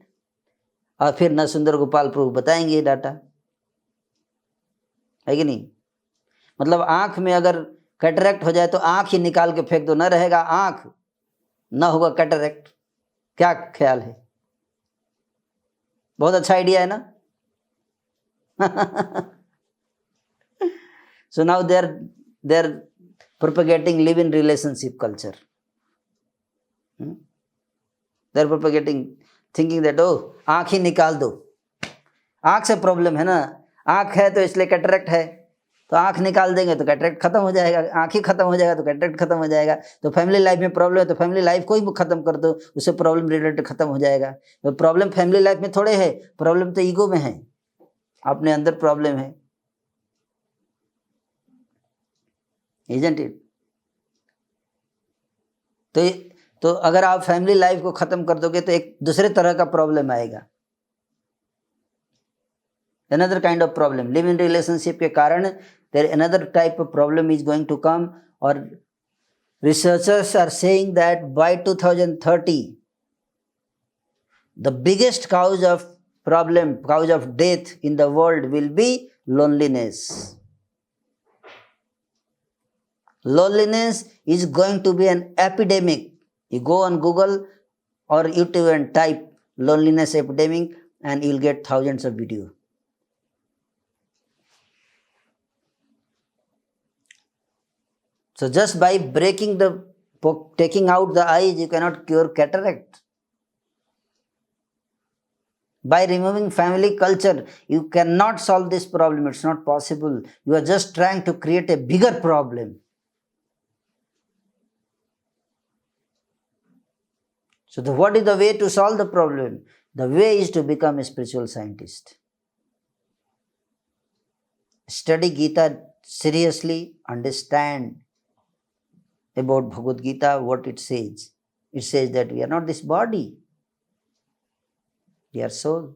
Speaker 1: और फिर न सुंदर गोपाल प्रभु बताएंगे डाटा, है कि नहीं? मतलब आंख में अगर कैटरेक्ट हो जाए तो आंख ही निकाल के फेंक दो, न रहेगा आंख, न होगा कैटरेक्ट। क्या ख्याल है? बहुत अच्छा आइडिया है ना? So now they're propagating live-in relationship culture. They're propagating, thinking that आंख ही निकाल दो, आंख से प्रॉब्लम है ना, आंख है तो इसलिए कैटरेक्ट है, तो आंख निकाल देंगे तो कैटरेक्ट खत्म हो जाएगा, आंख ही खत्म हो जाएगा तो कैटरेक्ट खत्म हो जाएगा। तो फैमिली लाइफ में प्रॉब्लम है तो फैमिली लाइफ को ही खत्म कर दो, उससे प्रॉब्लम रिलेटेड खत्म हो जाएगा। तो प्रॉब्लम फैमिली लाइफ में थोड़े है, प्रॉब्लम तो ईगो में है, अपने अंदर प्रॉब्लम है, isn't it? तो अगर आप फैमिली लाइफ को खत्म कर दोगे तो एक दूसरे तरह का प्रॉब्लम आएगा, another kind of problem. Live in relationship के कारण there another type of problem is going to come, or researchers are saying that by 2030 the biggest cause of death in the world will be loneliness. Loneliness is going to be an epidemic. You go on Google or YouTube and type loneliness epidemic and you will get thousands of videos. So just by taking out the eyes, you cannot cure cataract. By removing family culture, you cannot solve this problem. It's not possible. You are just trying to create a bigger problem. So what is the way to solve the problem? The way is to become a spiritual scientist. study Gita seriously, understand about Bhagavad Gita, what it says. It says that we are not this body, we are soul.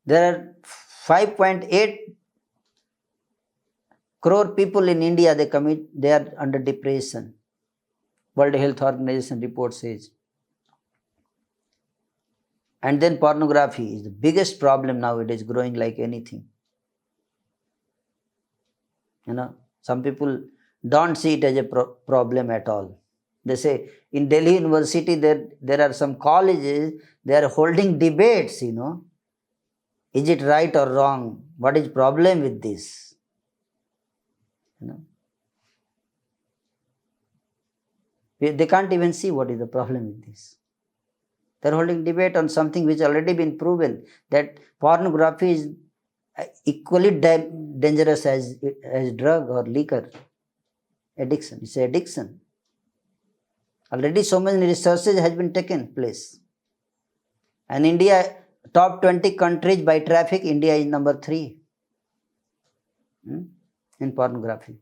Speaker 1: There are 5.8 crore people in India, they are under depression. World Health Organization report says. And then pornography is the biggest problem now. It is growing like anything. Some people don't see it as a problem at all. They say in Delhi University there are some colleges, they are holding debates, Is it right or wrong? What is problem with this? They can't even see what is the problem with this. They're holding debate on something which already been proven, that pornography is equally dangerous as drug or liquor addiction. It's an addiction. Already so many researches has been taken place. And India, top 20 countries by traffic, India is number 3 in pornography.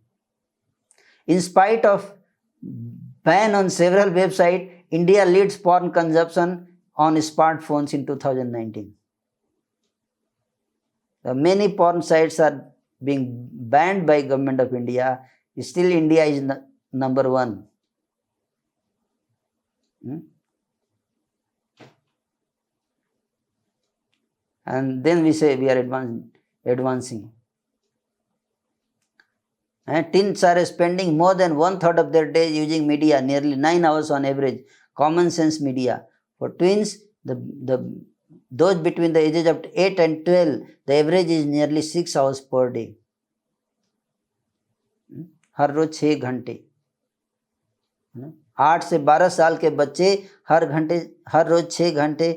Speaker 1: In spite of ban on several websites, India leads porn consumption on smartphones in 2019. Many porn sites are being banned by government of India. Still India is number 1. And then we say we are advancing. And teens are spending more than 1/3 of their day using media, nearly 9 hours on average. Common sense media. For twins, those between the ages of 8 and 12, the average is nearly 6 hours per day. हर रोज 6 घंटे. 8 से 12 साल के बच्चे हर रोज 6 घंटे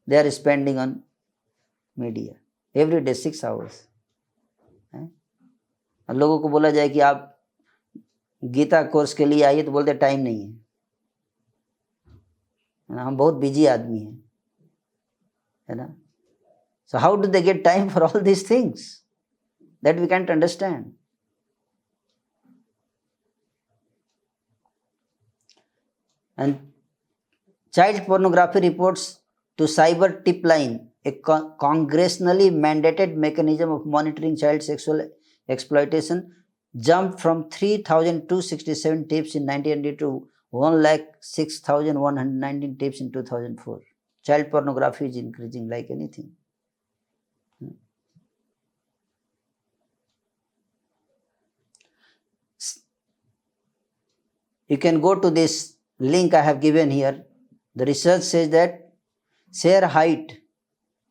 Speaker 1: they are spending on media. Every day 6 hours. लोगों को बोला जाए कि आप गीता कोर्स के लिए आइए तो बोलते टाइम नहीं है, हम बहुत बिजी आदमी हैं, है ना. So how do they get time for all these things? That we can't understand. And child pornography reports to Cyber Tipline, a congressionally mandated mechanism of monitoring child sexual exploitation, jumped from 3,267 tips in 1990 to 1,06,119 tips in 2004. Child pornography is increasing like anything. You can go to this link I have given here. The research says that Sarah Haidt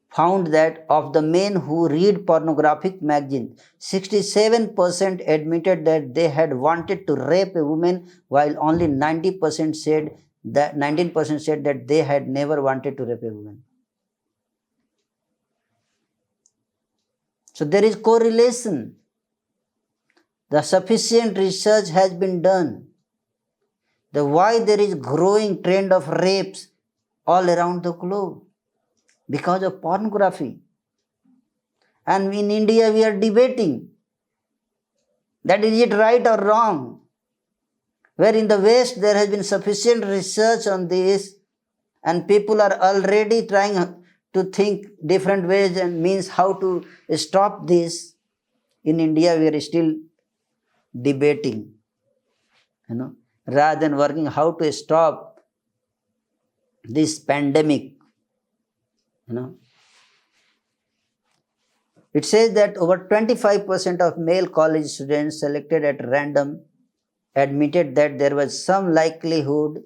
Speaker 1: found that of the men who read pornographic magazines, 67% admitted that they had wanted to rape a woman, while only 19% said that they had never wanted to rape a woman. So there is correlation. The sufficient research has been done. The why there is growing trend of rapes all around the globe, because of pornography. And in India we are debating that is it right or wrong, where in the West there has been sufficient research on this and people are already trying to think different ways and means how to stop this. In India we are still debating, rather than working how to stop this pandemic. It says that over 25% of male college students selected at random admitted that there was some likelihood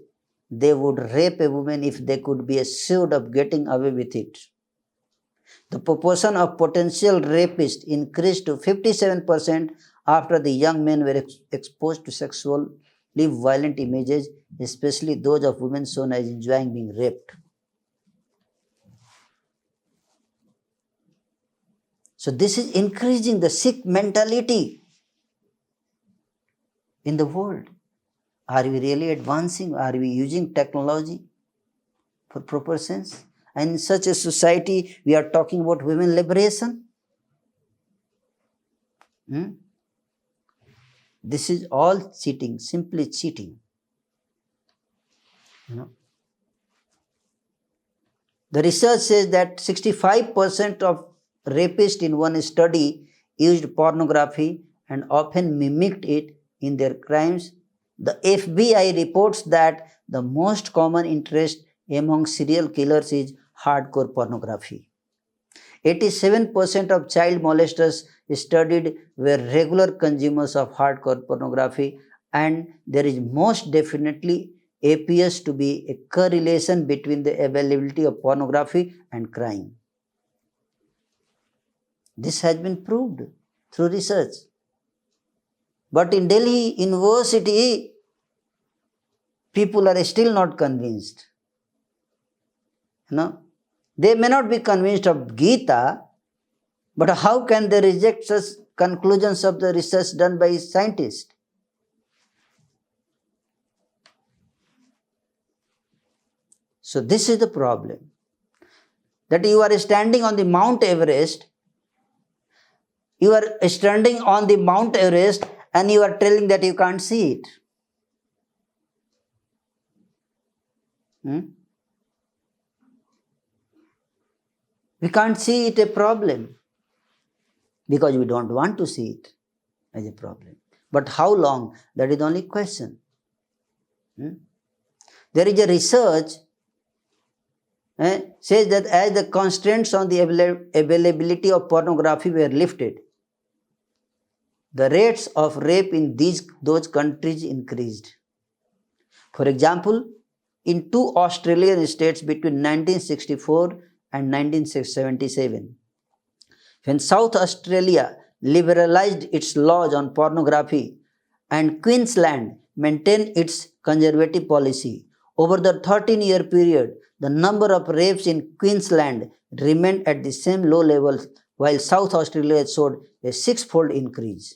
Speaker 1: they would rape a woman if they could be assured of getting away with it. The proportion of potential rapists increased to 57% after the young men were exposed to sexually violent images, especially those of women shown as enjoying being raped. So this is increasing the sick mentality in the world. Are we really advancing? Are we using technology? for proper sense. And in such a society, we are talking about women liberation. This is all cheating, simply cheating. The research says that 65% of rapists in one study used pornography and often mimicked it in their crimes. The FBI reports that the most common interest among serial killers is hardcore pornography. 87% of child molesters studied were regular consumers of hardcore pornography, and there is most definitely appears to be a correlation between the availability of pornography and crime. This has been proved through research. But in Delhi University, people are still not convinced. They may not be convinced of Gita, but how can they reject such conclusions of the research done by scientists? So this is the problem. That you are standing on the Mount Everest, and you are telling that you can't see it. We can't see it a problem because we don't want to see it as a problem. But how long? That is the only question. There is a research says that as the constraints on the availability of pornography were lifted, the rates of rape in those countries increased. For example, in 2 Australian states between 1964 and 1977, when South Australia liberalized its laws on pornography and Queensland maintained its conservative policy, over the 13-year period, the number of rapes in Queensland remained at the same low level, while South Australia showed a 6-fold increase.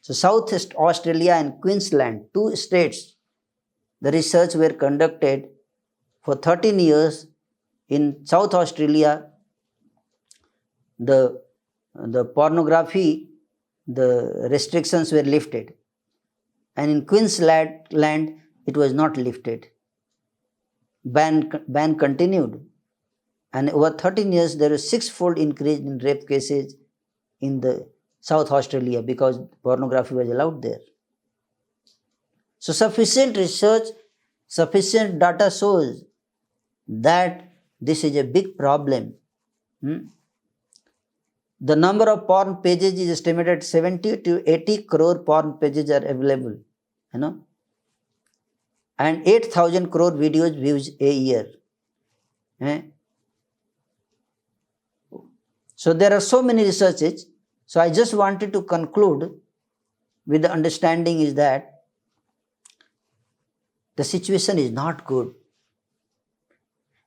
Speaker 1: So South Australia and Queensland, 2 states, the research were conducted for 13 years. In South Australia, the pornography, the restrictions were lifted. And in Queensland, it was not lifted. Ban continued. And over 13 years, there was 6-fold increase in rape cases in the South Australia because pornography was allowed there. So sufficient research, sufficient data shows that this is a big problem. The number of porn pages is estimated 70 to 80 crore porn pages are available, and 8,000 crore videos views a year. So there are so many researches. So I just wanted to conclude with the understanding is that the situation is not good.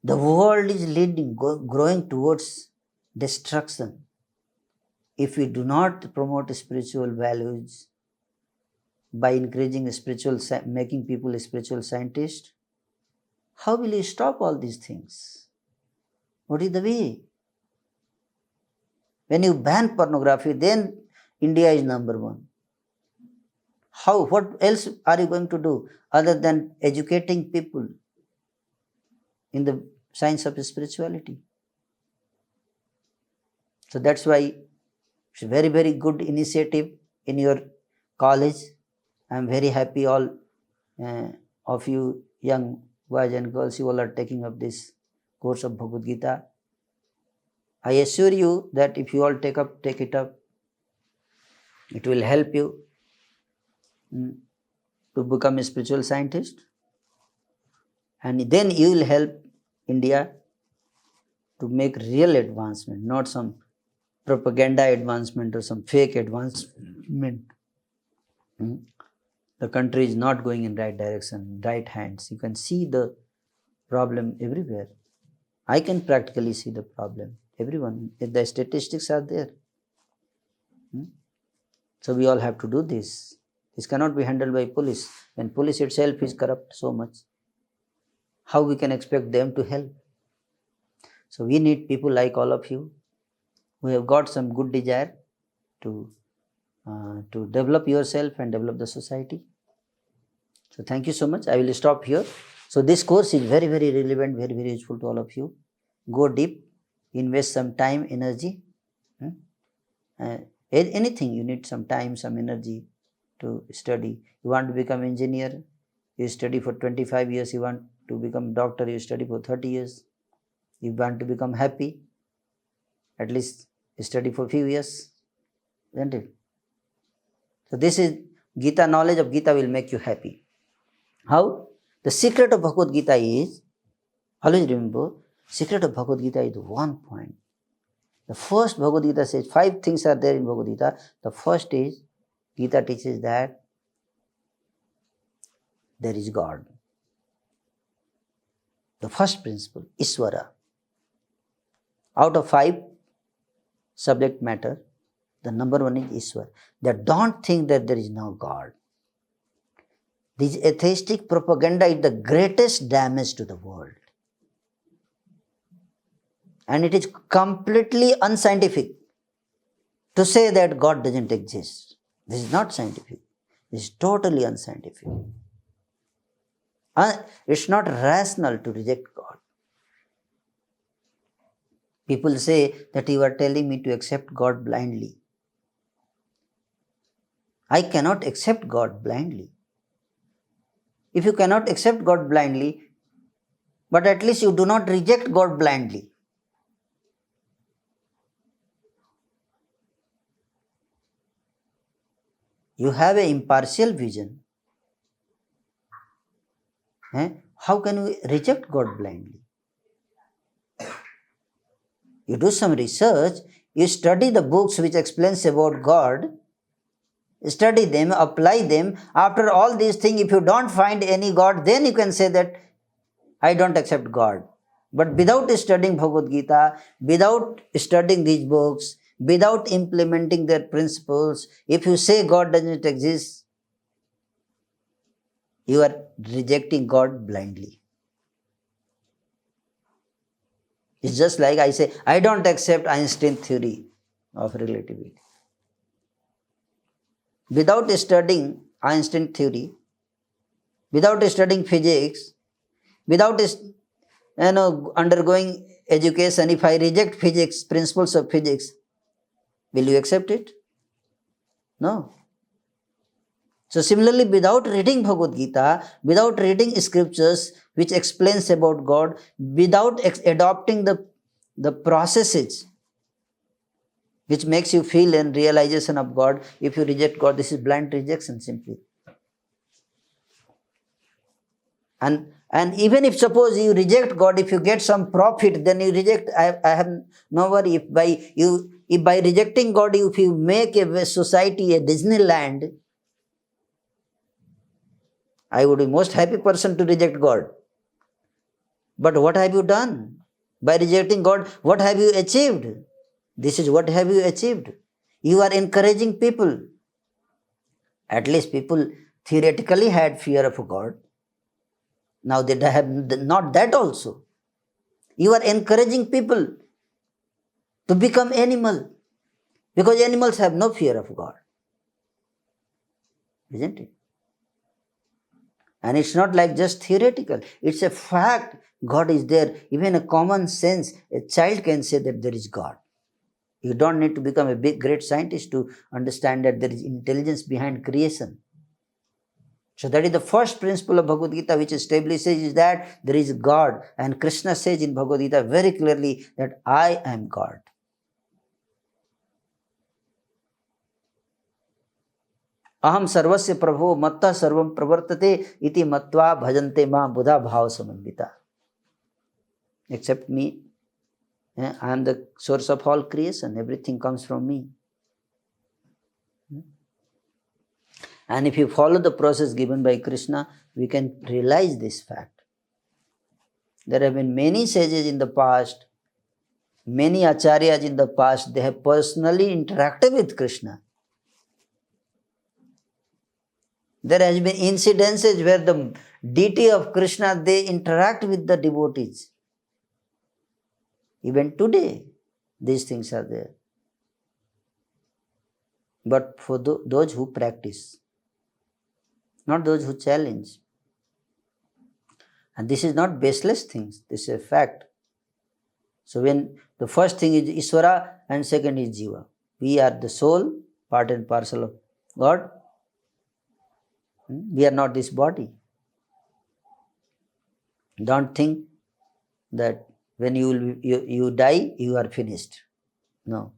Speaker 1: The world is growing towards destruction. If we do not promote spiritual values by encouraging making people spiritual scientists, how will you stop all these things? What is the way? When you ban pornography, then India is number 1. What else are you going to do other than educating people in the science of spirituality? So that's why it's a very, very good initiative in your college. I'm very happy all of you young boys and girls, you all are taking up this course of Bhagavad Gita. I assure you that if you all take it up, it will help you to become a spiritual scientist, and then you will help India to make real advancement, not some propaganda advancement or some fake advancement. The country is not going in right direction, right hands. You can see the problem everywhere. I can practically see the problem. Everyone, the statistics are there. So we all have to do this. This cannot be handled by police when police itself is corrupt so much. how we can expect them to help? So we need people like all of you who have got some good desire to develop yourself and develop the society. So thank you so much. I will stop here. So this course is very, very relevant, very, very useful to all of you. Go deep, invest some time, energy. Anything you need some time, some energy to study. You want to become engineer, you study for 25 years. You want to become doctor, you study for 30 years. You want to become happy, at least study for few years, isn't it? So this is Gita. Knowledge of Gita will make you happy. How? The secret of Bhagavad Gita is, always remember, secret of Bhagavad Gita is one point. The first Bhagavad Gita says, 5 things are there in Bhagavad Gita. The first is, Gita teaches that there is God. The first principle, Iswara. Out of 5 subject matter, the number 1 is Iswara. They don't think that there is no God. This atheistic propaganda is the greatest damage to the world. And it is completely unscientific to say that God doesn't exist. This is not scientific. This is totally unscientific. It's not rational to reject God. People say that you are telling me to accept God blindly. I cannot accept God blindly. If you cannot accept God blindly, but at least you do not reject God blindly. You have an impartial vision. How can we reject God blindly? You do some research, you study the books which explains about God, study them, apply them. After all these things, if you don't find any God, then you can say that I don't accept God. But without studying Bhagavad Gita, without studying these books, without implementing their principles, if you say God doesn't exist, you are rejecting God blindly. It's just like I say, I don't accept Einstein's theory of relativity. Without studying Einstein's theory, without studying physics, without undergoing education, if I reject physics, principles of physics, will you accept it? No. So similarly, without reading Bhagavad Gita, without reading scriptures which explains about God, without adopting the processes which makes you feel and realization of God, if you reject God, this is blind rejection simply. And even if suppose you reject God, if you get some profit, then you reject. I have no worry. If by rejecting God, if you make a society a Disneyland, I would be most happy person to reject God. But what have you done? By rejecting God, what have you achieved? This is what have you achieved. You are encouraging people. At least people theoretically had fear of God. Now they have not that also. You are encouraging people to become animal. Because animals have no fear of God. Isn't it? And it's not like just theoretical. It's a fact. God is there. Even a common sense, a child can say that there is God. You don't need to become a big, great scientist to understand that there is intelligence behind creation. So that is the first principle of Bhagavad Gita which establishes is that there is God. And Krishna says in Bhagavad Gita very clearly that I am God. Aham sarvasya prabho matta sarvam pravartate iti matva bhajante ma buddha bhava samandita. Except me, I am the source of all creation. Everything comes from me. And if you follow the process given by Krishna, we can realize this fact. There have been many sages in the past, many acharyas in the past, they have personally interacted with Krishna. There has been incidences where the deity of Krishna, they interact with the devotees. Even today, these things are there. But for those who practice, not those who challenge. And this is not baseless things, this is a fact. So when the first thing is Iswara and second is Jiva. We are the soul, part and parcel of God. We are not this body. Don't think that when you die, you are finished. No.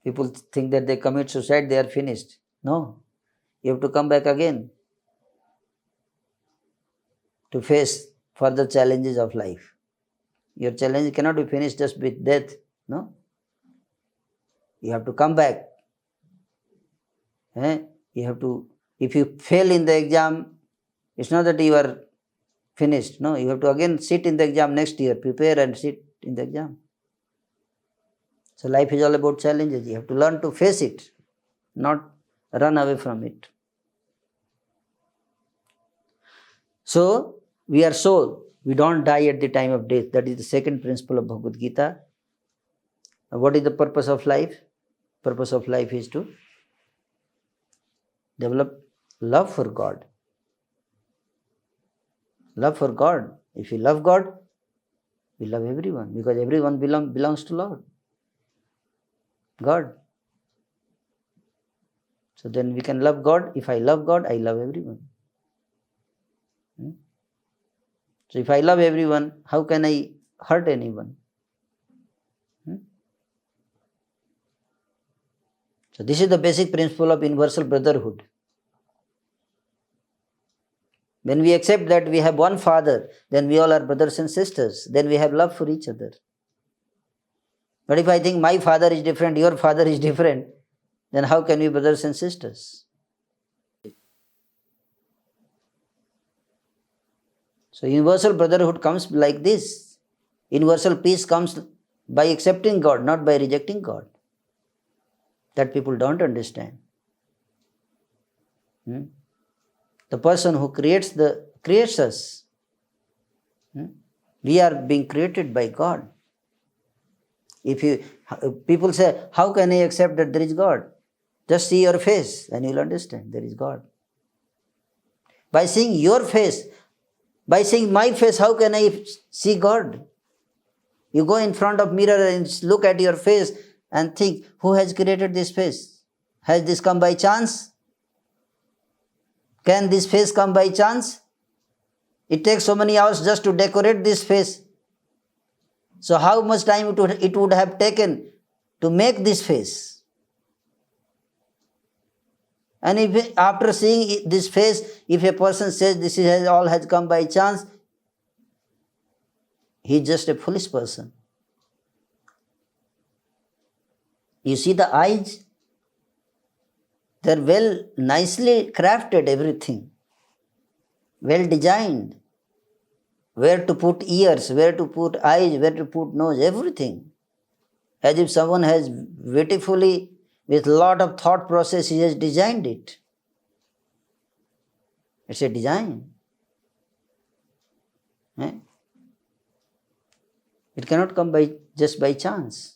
Speaker 1: People think that they commit suicide, they are finished. No. You have to come back again to face further challenges of life. Your challenge cannot be finished just with death. No. You have to come back. You have to, if you fail in the exam, it's not that you are finished. No, you have to again sit in the exam next year, prepare and sit in the exam. So life is all about challenges. You have to learn to face it, not run away from it. So, we are soul. We don't die at the time of death. That is the second principle of Bhagavad Gita. What is the purpose of life? Purpose of life is to develop love for God. Love for God. If you love God, we love everyone, because everyone belongs to Lord, God. So then we can love God. If I love God, I love everyone. So if I love everyone, how can I hurt anyone? So this is the basic principle of universal brotherhood. When we accept that we have one Father, then we all are brothers and sisters. Then we have love for each other. But if I think my father is different, your father is different, then how can we be brothers and sisters? So universal brotherhood comes like this. Universal peace comes by accepting God, not by rejecting God. That people don't understand. The person who creates us. We are being created by God. People say, how can I accept that there is God? Just see your face and you'll understand there is God. By seeing your face, by seeing my face, how can I see God? You go in front of mirror and look at your face and think, who has created this face? Has this come by chance? Can this face come by chance? It takes so many hours just to decorate this face. So how much time it would have taken to make this face? And if after seeing this face, if a person says this all has come by chance, he is just a foolish person. You see the eyes, they are well, nicely crafted, everything. Well designed. Where to put ears, where to put eyes, where to put nose, everything. As if someone has beautifully, with lot of thought process, he has designed it. It's a design. It cannot come just by chance.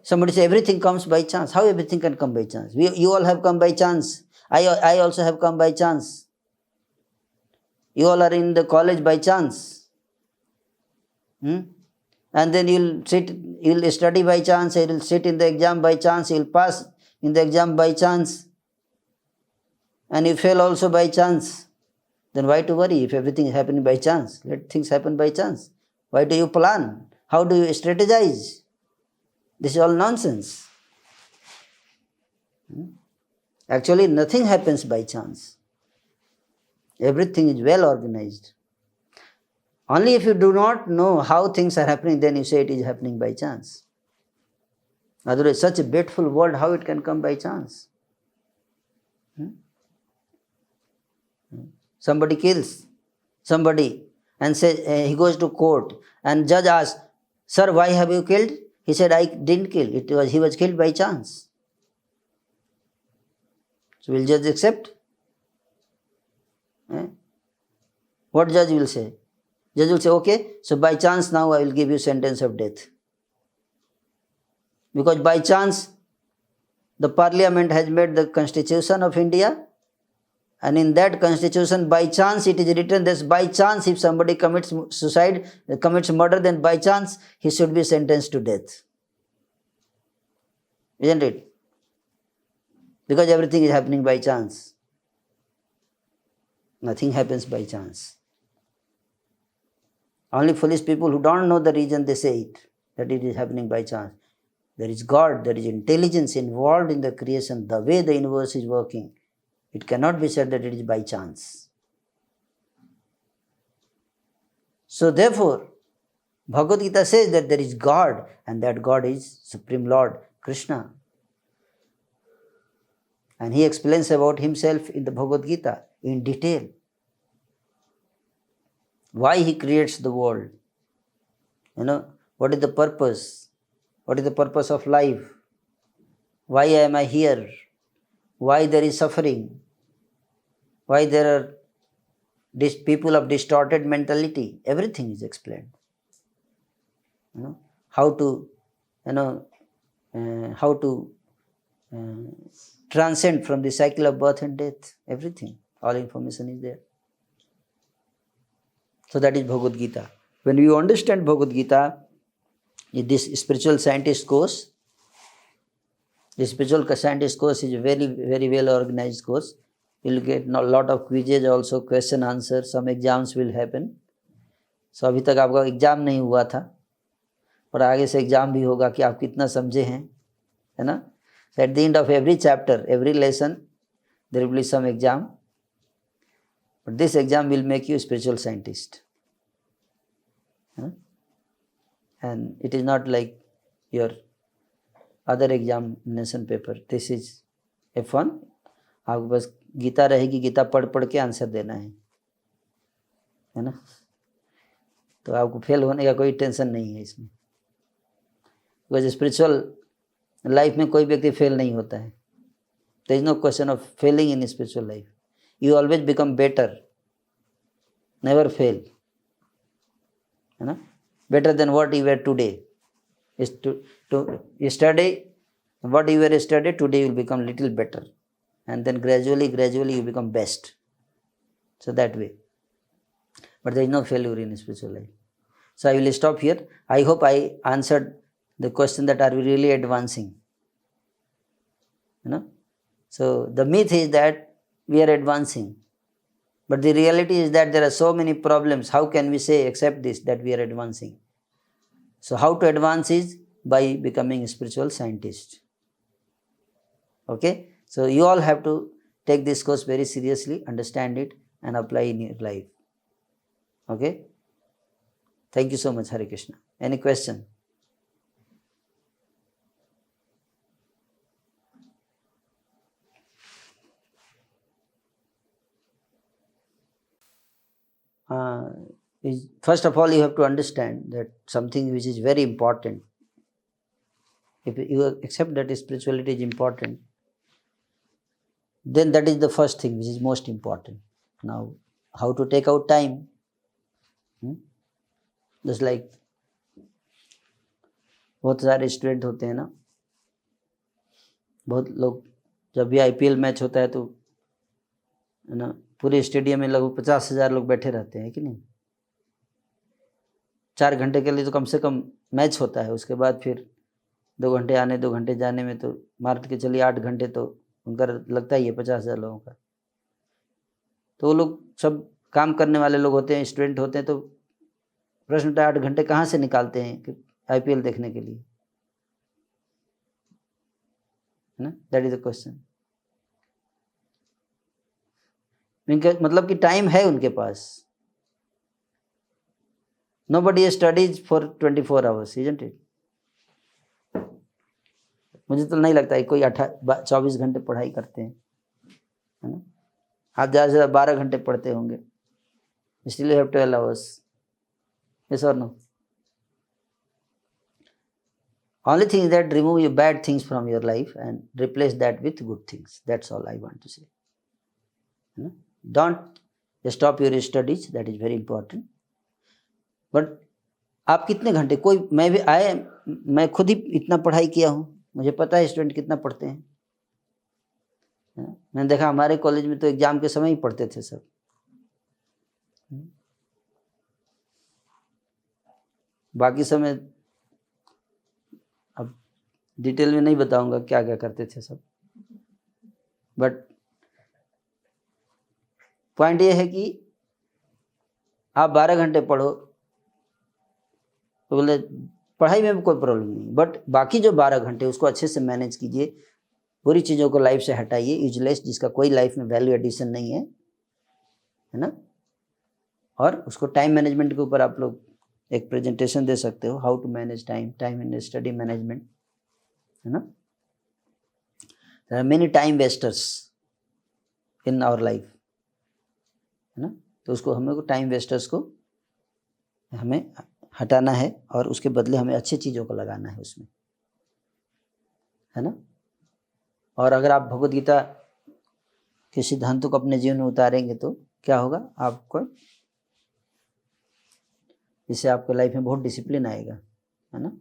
Speaker 1: Somebody say everything comes by chance. How everything can come by chance? You all have come by chance. I also have come by chance. You all are in the college by chance. And then you'll study by chance, you'll sit in the exam by chance, you'll pass in the exam by chance. And you fail also by chance. Then why to worry if everything is happening by chance? Let things happen by chance. Why do you plan? How do you strategize? This is all nonsense. Actually, nothing happens by chance. Everything is well organized. Only if you do not know how things are happening, then you say it is happening by chance. Otherwise, such a beautiful world, how it can come by chance? Somebody kills somebody and says, he goes to court and judge asks, sir, why have you killed? He said, I didn't kill. He was killed by chance. So will judge accept? What judge will say? Judge will say, okay, so by chance now I will give you sentence of death. Because by chance the parliament has made the constitution of India, and in that constitution by chance it is written that by chance if somebody commits suicide, commits murder, then by chance he should be sentenced to death. Isn't it? Because everything is happening by chance. Nothing happens by chance. Only foolish people who don't know the reason they say it, that it is happening by chance. There is God, there is intelligence involved in the creation, the way the universe is working. It cannot be said that it is by chance. So therefore, Bhagavad Gita says that there is God, and that God is Supreme Lord Krishna. And he explains about himself in the Bhagavad Gita in detail. Why he creates the world. What is the purpose? What is the purpose of life? Why am I here? Why there is suffering? Why there are people of distorted mentality? Everything is explained. How to transcend from the cycle of birth and death. Everything. All information is there. So that is Bhagavad Gita. When you understand Bhagavad Gita, this spiritual scientist course, the spiritual scientist course is a very, very well organized course. You will get a lot of quizzes also, question answer, some exams will happen. So अभी तक आपका exam नहीं हुआ था, और आगे से exam भी होगा कि आप कितना समझे हैं, है ना? So at the end of every chapter, every lesson, there will be some exam. But this exam will make you a spiritual scientist. And it is not like your other examination paper. This is F1. आपके पास गीता रहेगी, गीता पढ़ पढ़ के answer देना है ना? तो आपको फेल होने का कोई टेंशन नहीं है इसमें. बिकॉज स्पिरिचुअल लाइफ में कोई व्यक्ति फेल नहीं होता है. There is no question of failing in spiritual life. You always become better, never fail, है ना? Better than what you were today. Yesterday, what you were yesterday, today you will become little better, and then gradually you become best. So that way. But there is no failure in spiritual life. So I will stop here. I hope I answered the question that are we really advancing. So the myth is that we are advancing, but the reality is that there are so many problems. How can we say accept this, that we are advancing? So how to advance is by becoming a spiritual scientist. Okay, so you all have to take this course very seriously, understand it and apply in your life. Okay, thank you so much. Hare Krishna. Any question? First of all, you have to understand that something which is very important. If you accept that spirituality is important, then that is the first thing which is most important. Now, how to take out time? Just like बहुत सारे student होते हैं ना, बहुत लोग जब भी IPL match होता है तो है ना, पूरे स्टेडियम में लगभग 50,000 लोग बैठे रहते हैं कि नहीं. 4 घंटे के लिए तो कम से कम मैच होता है. उसके बाद फिर 2 घंटे आने 2 घंटे जाने में तो मार के चलिए 8 घंटे तो उनका लगता ही है 50,000 लोगों का. तो वो लोग सब काम करने वाले लोग होते हैं, स्टूडेंट होते हैं. तो प्रश्न उठा 8 घंटे कहाँ से निकालते हैं कि IPL देखने के लिए, है ना? That is the question. मतलब कि टाइम है उनके पास. Nobody studies for 24 hours, isn't it? मुझे तो नहीं लगता है कोई 24 घंटे पढ़ाई करते हैं, है ना? आप ज़्यादा से ज़्यादा 12 घंटे पढ़ते होंगे. Still you have 12 hours. Yes or no? Only thing is that remove your bad things from your life and replace that with good things. That's all I want to say. Don't stop your studies, that is very important. But आप कितने घंटे, कोई मैं भी मैं खुद ही इतना पढ़ाई किया हूँ, मुझे पता है स्टूडेंट कितना पढ़ते हैं. मैंने देखा हमारे कॉलेज में तो एग्जाम के समय ही पढ़ते थे सब. बाकी समय अब डिटेल में नहीं बताऊंगा क्या क्या करते थे सब. बट पॉइंट ये है कि आप 12 घंटे पढ़ो तो बोले पढ़ाई में कोई प्रॉब्लम नहीं, बट बाकी जो 12 घंटे उसको अच्छे से मैनेज कीजिए. बुरी चीज़ों को लाइफ से हटाइए, यूजलेस, जिसका कोई लाइफ में वैल्यू एडिशन नहीं है ना. और उसको टाइम मैनेजमेंट के ऊपर आप लोग एक प्रेजेंटेशन दे सकते हो, how to manage time in study management, है ना. There are many time wasters in our life, है ना. तो उसको हमें टाइम वेस्टर्स को हमें हटाना है और उसके बदले हमें अच्छी चीज़ों को लगाना है उसमें, है ना. और अगर आप भगवद गीता के सिद्धांतों को अपने जीवन में उतारेंगे तो क्या होगा, आपको इससे आपके लाइफ में बहुत डिसिप्लिन आएगा, है ना.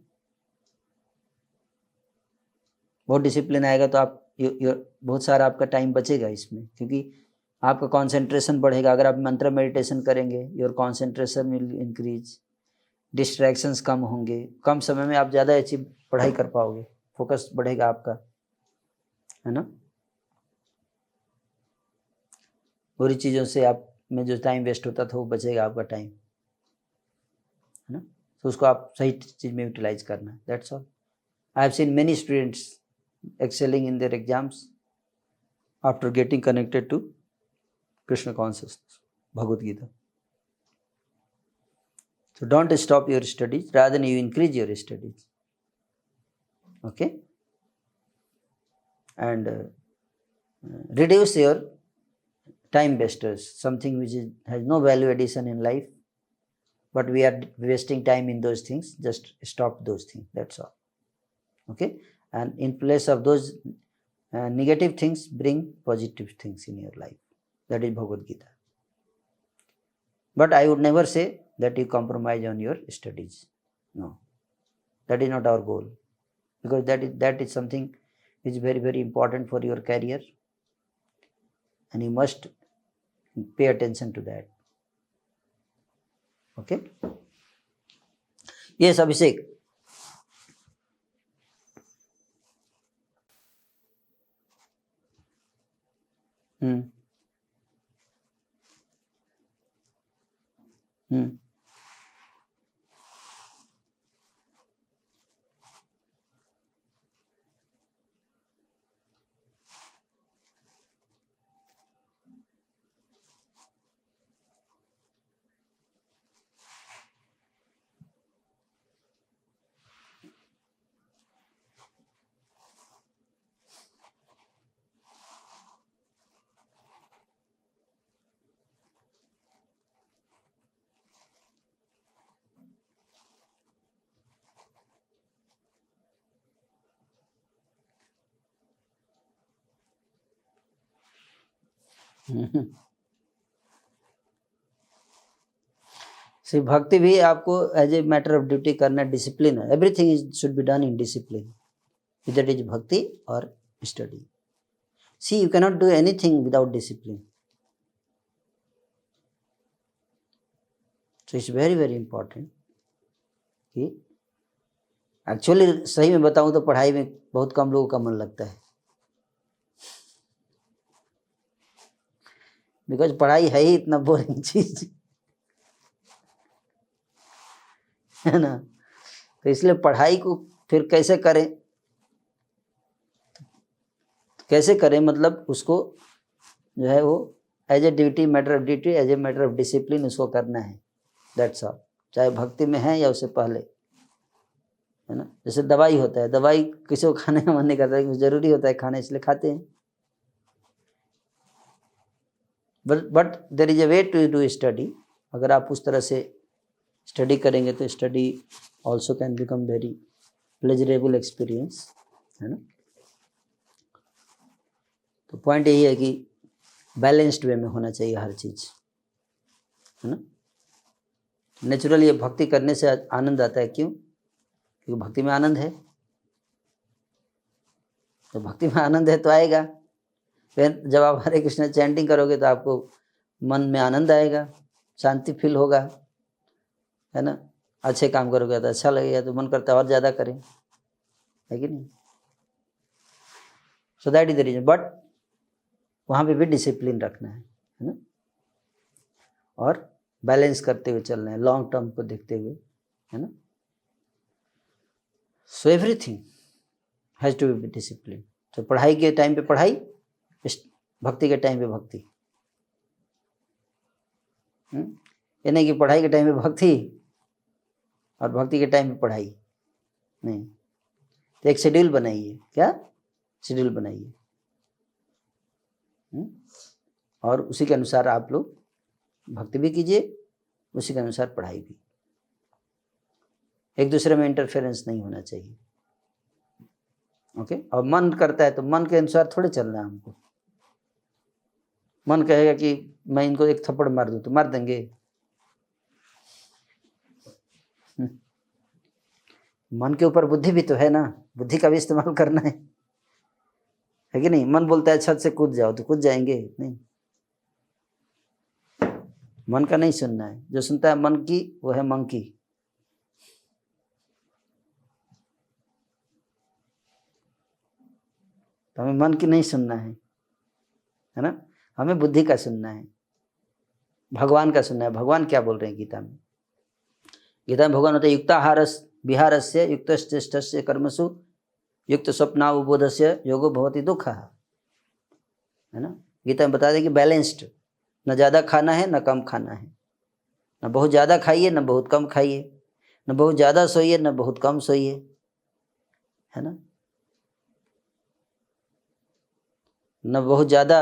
Speaker 1: बहुत डिसिप्लिन आएगा तो आप बहुत सारा आपका टाइम बचेगा इसमें, क्योंकि आपका कंसंट्रेशन बढ़ेगा. अगर आप मंत्र मेडिटेशन करेंगे, your concentration will increase, distractions कम होंगे, कम समय में आप ज़्यादा अच्छी पढ़ाई कर पाओगे, फोकस बढ़ेगा आपका, है ना. बुरी चीज़ों से आप में जो टाइम वेस्ट होता था वो बचेगा आपका टाइम, है ना. तो उसको आप सही चीज़ में यूटिलाइज करना है. That's all. I have seen many students excelling in their exams after getting connected to Krishna consciousness, Bhagavad Gita. So don't stop your studies, rather you increase your studies. Okay? And reduce your time wasters, something which has no value addition in life, but we are wasting time in those things. Just stop those things. That's all. Okay? And in place of those negative things, bring positive things in your life. That is Bhagavad Gita. But I would never say that you compromise on your studies. No, that is not our goal, because that is something which is very, very important for your career, and you must pay attention to that. Okay? Yes, Abhishek. सिर्फ भक्ति भी आपको as a matter of duty करना, discipline है. Everything is should be done in discipline, इधर is भक्ति और study. See you cannot do anything without discipline. So it's very very important कि एक्चुअली सही में बताऊं तो पढ़ाई में बहुत कम लोगों का मन लगता है, बिकॉज पढ़ाई है ही इतना बोरिंग चीज, है ना. तो इसलिए पढ़ाई को फिर कैसे करें मतलब उसको जो है वो as a duty, matter of duty, as a matter of discipline उसको करना है. That's all. चाहे भक्ति में है या उससे पहले, है ना. जैसे दवाई होता है, दवाई किसी को खाने का मन नहीं करता है, जरूरी होता है खाना, इसलिए खाते हैं. But there is a way to do study. अगर आप उस तरह से स्टडी करेंगे तो study also can become very pleasurable experience, है ना। तो पॉइंट यही है कि बैलेंस्ड वे में होना चाहिए हर चीज़, है ना। नेचुरली ये भक्ति करने से आनंद आता है, क्यों? क्योंकि भक्ति में आनंद है। तो भक्ति में आनंद है तो आएगा। फिर जब आप हरे कृष्ण चैंटिंग करोगे तो आपको मन में आनंद आएगा, शांति फील होगा, है ना। अच्छे काम करोगे तो अच्छा लगेगा, तो मन करता है और ज़्यादा करें, है कि नहीं। So that is the reason. But वहाँ पे भी डिसिप्लिन रखना है ना, और बैलेंस करते हुए चलना है, लॉन्ग टर्म को देखते हुए, है ना। So everything has to be discipline. तो पढ़ाई के टाइम पे पढ़ाई, भक्ति के टाइम पे भक्ति। ये नहीं कि पढ़ाई के टाइम पे भक्ति और भक्ति के टाइम पे पढ़ाई, नहीं। तो एक शेड्यूल बनाइए, क्या शेड्यूल बनाइए, और उसी के अनुसार आप लोग भक्ति भी कीजिए, उसी के अनुसार पढ़ाई भी। एक दूसरे में इंटरफेरेंस नहीं होना चाहिए, ओके। और मन करता है तो मन के अनुसार थोड़े चलना है हमको। मन कहेगा कि मैं इनको एक थप्पड़ मार दूं तो मार देंगे। मन के ऊपर बुद्धि भी तो है ना, बुद्धि का भी इस्तेमाल करना है कि नहीं। मन बोलता है छत से कूद जाओ तो कूद जाएंगे, नहीं। मन का नहीं सुनना है, जो सुनता है मन की वो है मंकी। तो हमें मन की नहीं सुनना है ना, हमें बुद्धि का सुनना है, भगवान का सुनना है। भगवान क्या बोल रहे हैं गीता में? गीता में भगवान होते युक्ताहारस विहारस्य युक्तश्चेष्टस्य कर्मसु युक्त स्वप्नावबोधस्य योगो भवति दुःखः, है ना। गीता में बता दें कि बैलेंस्ड, न ज़्यादा खाना है न कम खाना है, न बहुत ज़्यादा खाइए न बहुत कम खाइए, न बहुत ज़्यादा सोइए न बहुत कम सोइए, है ना। न बहुत ज़्यादा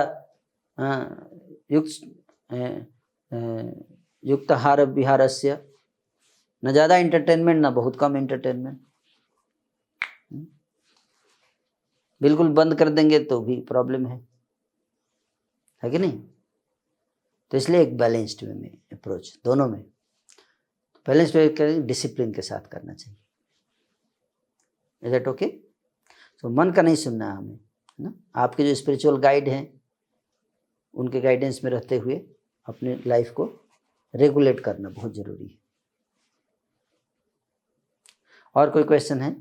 Speaker 1: युक्ताहार विहारस्य, न ज़्यादा इंटरटेनमेंट न बहुत कम इंटरटेनमेंट। बिल्कुल बंद कर देंगे तो भी प्रॉब्लम है कि नहीं। तो इसलिए एक बैलेंस्ड वे में अप्रोच, दोनों में बैलेंस्ड वे करें, डिसिप्लिन के साथ करना चाहिए। Is that okay? तो मन का नहीं सुनना है हमें, है ना। आपके जो स्पिरिचुअल गाइड हैं उनके गाइडेंस में रहते हुए अपने लाइफ को रेगुलेट करना बहुत ज़रूरी है। और कोई क्वेश्चन है?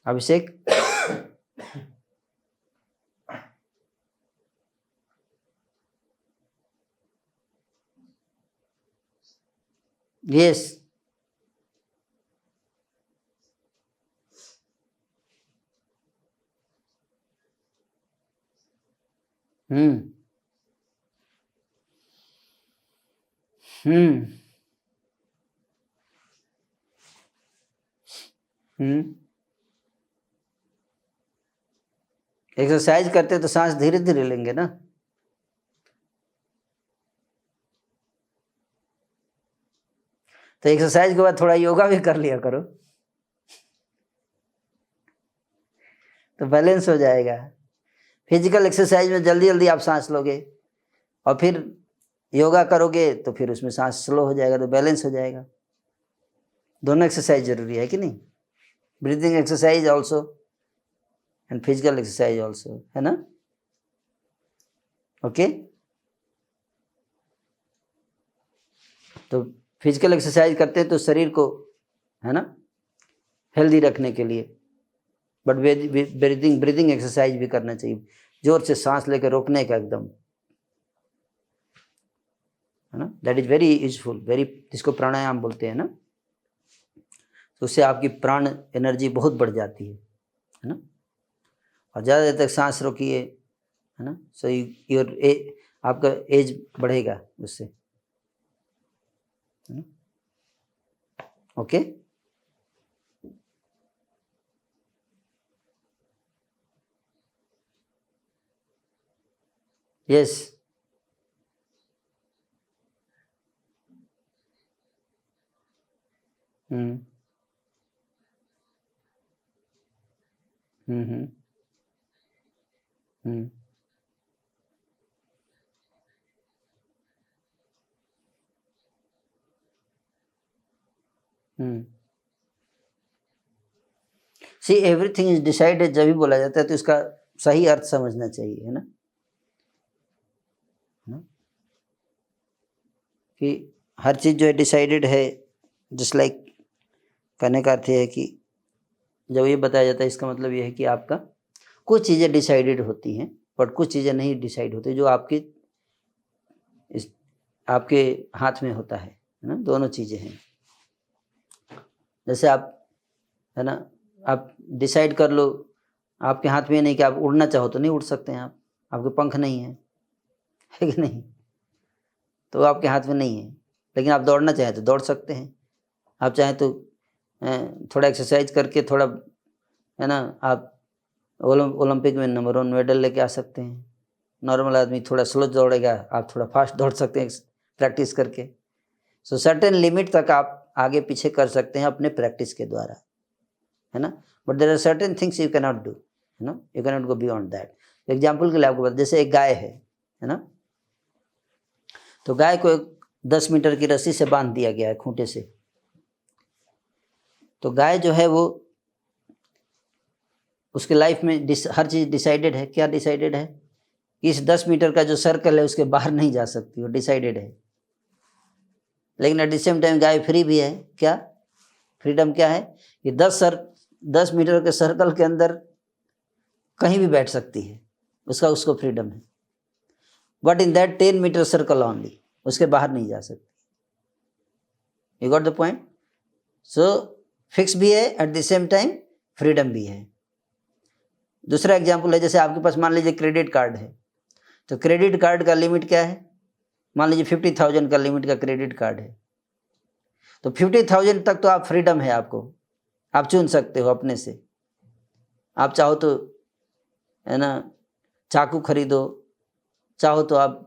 Speaker 1: अभिषेक? यस। हम्म हम्म एक्सरसाइज करते तो सांस धीरे धीरे लेंगे ना। तो एक्सरसाइज के बाद थोड़ा योगा भी कर लिया करो, तो बैलेंस हो जाएगा। फिजिकल एक्सरसाइज में जल्दी जल्दी आप सांस लोगे, और फिर योगा करोगे तो फिर उसमें सांस स्लो हो जाएगा, तो बैलेंस हो जाएगा। दोनों एक्सरसाइज जरूरी है कि नहीं। Breathing exercise also and physical exercise also, है ना। ओके। तो फिजिकल एक्सरसाइज करते हैं तो शरीर को, है ना, हेल्दी रखने के लिए, बट ब्रीदिंग एक्सरसाइज भी करना चाहिए, जोर से सांस लेकर रोकने का एकदम, है ना। That is very useful, very, जिसको प्राणायाम बोलते हैं ना। तो उससे आपकी प्राण एनर्जी बहुत बढ़ जाती है ना। और ज़्यादा देर तक सांस रोकिए, है ना, सो योर आपका एज बढ़ेगा उससे, है ना। Okay. Yes. Hmm hmm hmm hmm see everything is decided जब भी बोला जाता है तो इसका सही अर्थ समझना चाहिए, है ना, कि हर चीज़ जो है डिसाइडेड है। जस्ट लाइक कहने का अर्थ है कि जब ये बताया जाता है इसका मतलब ये है कि आपका कुछ चीज़ें डिसाइडेड होती हैं बट कुछ चीज़ें नहीं डिसाइड होती, जो आपके हाथ में होता है ना, दोनों चीज़ें हैं। जैसे आप, है ना, आप डिसाइड कर लो, आपके हाथ में नहीं कि आप उड़ना चाहो तो नहीं उड़ सकते हैं आप, आपके पंख नहीं है कि नहीं, तो आपके हाथ में नहीं है। लेकिन आप दौड़ना चाहें तो दौड़ सकते हैं, आप चाहें तो थोड़ा एक्सरसाइज करके थोड़ा, है ना, आप ओलंपिक में नंबर 1 मेडल लेके आ सकते हैं। नॉर्मल आदमी थोड़ा स्लो दौड़ेगा, आप थोड़ा फास्ट दौड़ सकते हैं प्रैक्टिस करके। सो सर्टेन लिमिट तक आप आगे पीछे कर सकते हैं अपने प्रैक्टिस के द्वारा, है ना, but there are certain things you can not do, है ना, you can not go beyond that. Example के लिए आपको बता, जैसे एक गाय है ना, तो गाय को 10 मीटर की रस्सी से बांध दिया गया है, खूंटे से। तो गाय जो है वो उसके लाइफ में हर चीज़ डिसाइडेड है। क्या डिसाइडेड है? कि इस 10 मीटर का जो सर्कल है उसके बाहर नहीं जा सकती, वो डिसाइडेड है। लेकिन eight the same time guy free भी है। क्या फ्रीडम क्या है? कि 10 मीटर के सर्कल के अंदर कहीं भी बैठ सकती है, उसको फ्रीडम है। But in that 10 meter circle only, उसके बाहर नहीं जा सकती। You got the point? So fix भी है, at the same time freedom भी है। दूसरा एग्जाम्पल है, जैसे आपके पास मान लीजिए क्रेडिट कार्ड है, तो क्रेडिट कार्ड का लिमिट क्या है? मान लीजिए 50,000 का लिमिट का क्रेडिट कार्ड है, तो 50,000 तक तो आप फ्रीडम है, आपको आप चुन सकते हो अपने से। आप चाहो तो, है ना, चाकू खरीदो, चाहो तो आप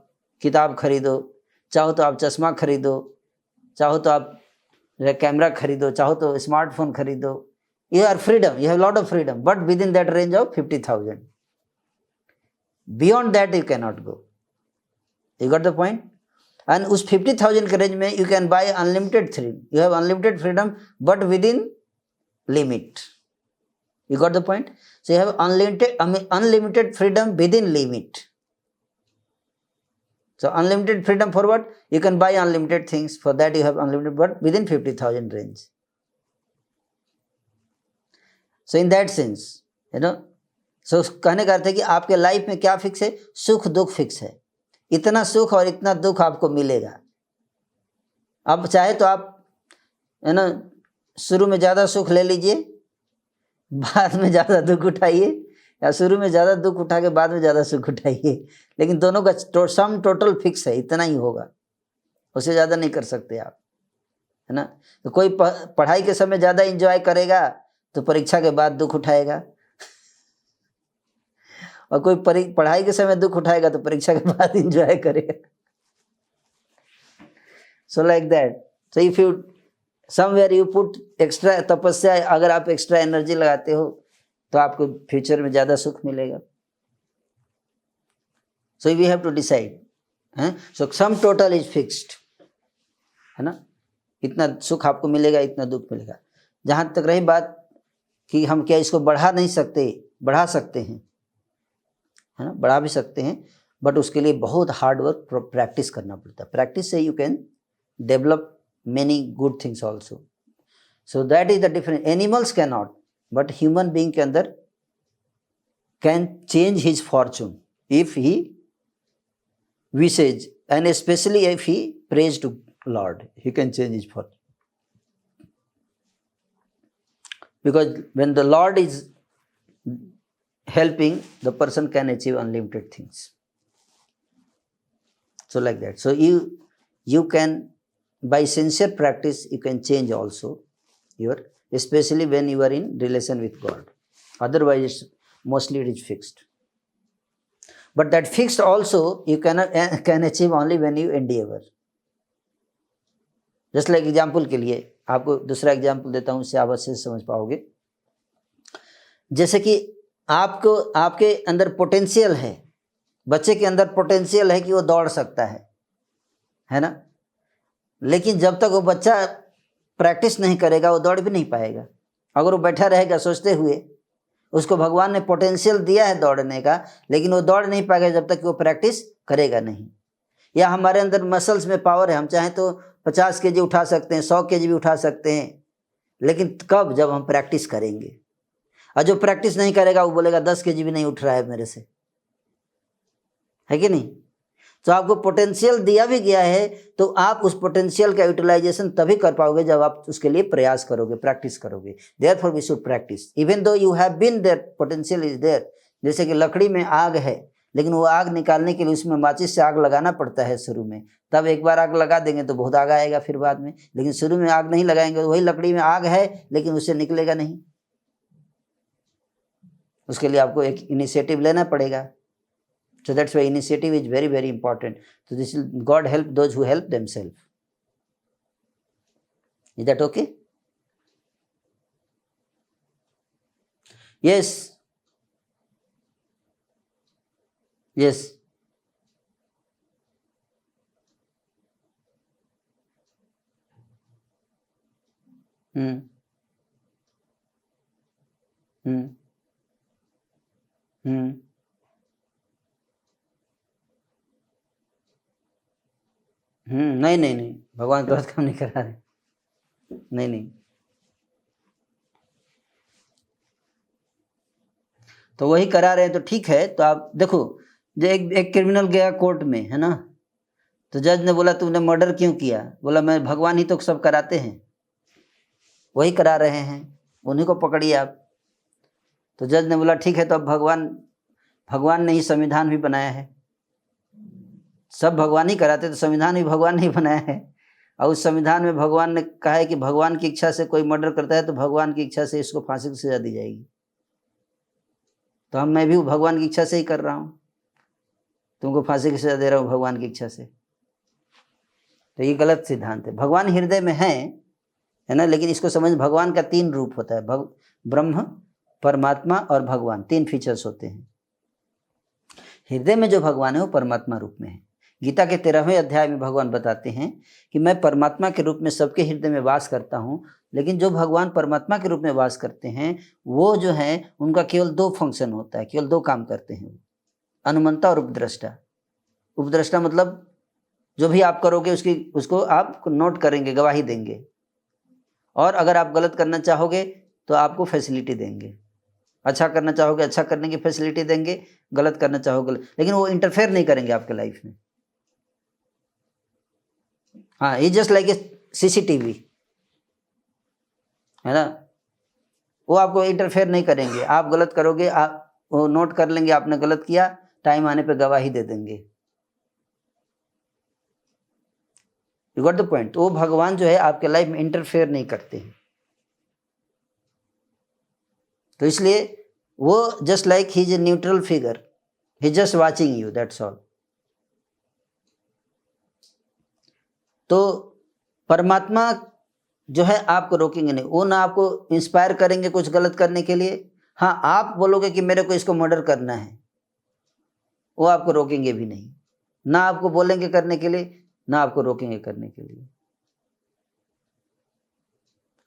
Speaker 1: किताब खरीदो, चाहो तो आप चश्मा खरीदो, चाहो तो आप कैमरा खरीदो, चाहो तो स्मार्टफोन खरीदो। You are freedom, you have lot of freedom, but within that range of 50,000। Beyond that you can not go. You got the point? And उस 50,000 के रेंज में you can buy unlimited freedom, you have unlimited freedom but within limit. You got the point? So you have unlimited freedom within limit. So unlimited freedom for what? You can buy unlimited things. For that you have unlimited, but within 50,000 range. So in that sense, you know, so कहने का अर्थ है कि आपके life में क्या fix है? सुख दुख फिक्स है। इतना सुख और इतना दुख आपको मिलेगा। अब चाहे तो आप, है ना, शुरू में ज़्यादा सुख ले लीजिए, बाद में ज़्यादा दुख उठाइए, या शुरू में ज़्यादा दुख उठा के बाद में ज़्यादा सुख उठाइए। लेकिन दोनों का सम टोटल फिक्स है, इतना ही होगा, उससे ज़्यादा नहीं कर सकते आप, है ना। तो कोई पढ़ाई के समय ज़्यादा एंजॉय करेगा तो परीक्षा के बाद दुख उठाएगा, और कोई पढ़ाई के समय दुख उठाएगा तो परीक्षा के बाद एंजॉय करेगा। So like that. So if you somewhere you put extra तपस्या, अगर आप एक्स्ट्रा एनर्जी लगाते हो तो आपको फ्यूचर में ज़्यादा सुख मिलेगा। So we have to decide, हैं। So sum total is fixed, है ना, इतना सुख आपको मिलेगा, इतना दुख मिलेगा। जहाँ तक रही बात कि हम क्या इसको बढ़ा नहीं सकते, बढ़ा सकते हैं, है ना, बढ़ा भी सकते हैं, बट उसके लिए बहुत हार्ड वर्क प्रैक्टिस करना पड़ता है। प्रैक्टिस से you can develop many good things also. So that is the difference. Animals cannot, but human being के अंदर can change his fortune if he wishes, and especially if he prays to Lord, he can change his fortune. Because when the Lord is helping, the person can achieve unlimited things. So like that. So you can, by sincere practice, you can change also your, especially when you are in relation with God. Otherwise mostly it is fixed. But that fixed also you can achieve only when you endeavor. Just like example के लिए, आपको दूसरा example देता हूँ, इससे आप अच्छे से समझ पाओगे। जैसे कि आपको, आपके अंदर पोटेंशियल है, बच्चे के अंदर पोटेंशियल है कि वो दौड़ सकता है ना, लेकिन जब तक वो बच्चा प्रैक्टिस नहीं करेगा वो दौड़ भी नहीं पाएगा। अगर वो बैठा रहेगा सोचते हुए, उसको भगवान ने पोटेंशियल दिया है दौड़ने का, लेकिन वो दौड़ नहीं पाएगा जब तक वो प्रैक्टिस करेगा नहीं। या हमारे अंदर मसल्स में पावर है, हम चाहें तो 50 केजी उठा सकते हैं, 100 केजी भी उठा सकते हैं, लेकिन कब? जब हम प्रैक्टिस करेंगे। और जो प्रैक्टिस नहीं करेगा वो बोलेगा 10 केजी भी नहीं उठ रहा है मेरे से, है कि नहीं? तो आपको पोटेंशियल दिया भी गया है, तो आप उस पोटेंशियल का यूटिलाइजेशन तभी कर पाओगे जब आप उसके लिए प्रयास करोगे, प्रैक्टिस करोगे। Therefore we should practice even though you have been there, potential is there. जैसे कि लकड़ी में आग है, लेकिन वो आग निकालने के लिए उसमें माचिस से आग लगाना पड़ता है शुरू में, तब एक बार आग लगा देंगे तो बहुत आग आएगा फिर बाद में, लेकिन शुरू में आग नहीं लगाएंगे तो वही लकड़ी में आग है लेकिन उससे निकलेगा नहीं। उसके लिए आपको एक इनिशिएटिव लेना पड़ेगा। So that's why initiative is very, very important. So this is God help those who help themselves. Is that okay? Yes. Yes. Hmm. Hmm. Hmm. नहीं नहीं नहीं, भगवान गलत काम नहीं करा रहे। नहीं नहीं, तो वही करा रहे हैं तो ठीक है। तो आप देखो, जो एक क्रिमिनल गया कोर्ट में, है ना, तो जज ने बोला तुमने मर्डर क्यों किया? बोला मैं, भगवान ही तो सब कराते हैं, वही करा रहे हैं, उन्हीं को पकड़िए आप। तो जज ने बोला ठीक है, तो अब भगवान ने ही संविधान भी बनाया है, सब भगवान ही कराते, तो संविधान भी भगवान ने ही बनाया है। और उस संविधान में भगवान ने कहा है कि भगवान की इच्छा से कोई मर्डर करता है तो भगवान की इच्छा से इसको फांसी की सजा दी जाएगी। तो मैं भी भगवान की इच्छा से ही कर रहा हूँ, तुमको फांसी की सजा दे रहा हूँ भगवान की इच्छा से। तो ये गलत सिद्धांत है। भगवान हृदय में है ना, लेकिन इसको समझ, भगवान का 3 रूप होता है, ब्रह्म, परमात्मा और भगवान, 3 फीचर्स होते हैं। हृदय में जो भगवान है वो परमात्मा रूप में है। गीता के 13वें अध्याय में भगवान बताते हैं कि मैं परमात्मा के रूप में सबके हृदय में वास करता हूँ, लेकिन जो भगवान परमात्मा के रूप में वास करते हैं वो जो है उनका केवल 2 फंक्शन होता है, केवल 2 काम करते हैं, अनुमंता और उपद्रष्टा। उपद्रष्टा मतलब जो भी आप करोगे उसको आप नोट करेंगे, गवाही देंगे, और अगर आप गलत करना चाहोगे तो आपको फैसिलिटी देंगे, अच्छा करना चाहोगे अच्छा करने की फैसिलिटी देंगे, गलत करना चाहोगे गलत, लेकिन वो इंटरफेयर नहीं करेंगे आपके लाइफ में। हाँ, ये जस्ट लाइक ए CCTV, है ना, वो आपको इंटरफेयर नहीं करेंगे। आप गलत करोगे, आप वो नोट कर लेंगे आपने गलत किया, टाइम आने पे गवाही दे देंगे। You got the point? वो भगवान जो है आपके लाइफ में इंटरफेयर नहीं करते हैं, तो इसलिए वो just like he is a neutral figure, he just watching you, that's all. तो परमात्मा जो है आपको रोकेंगे नहीं, वो ना आपको इंस्पायर करेंगे कुछ गलत करने के लिए। हाँ, आप बोलोगे कि मेरे को इसको मर्डर करना है, वो आपको रोकेंगे भी नहीं, ना आपको बोलेंगे करने के लिए, ना आपको रोकेंगे करने के लिए।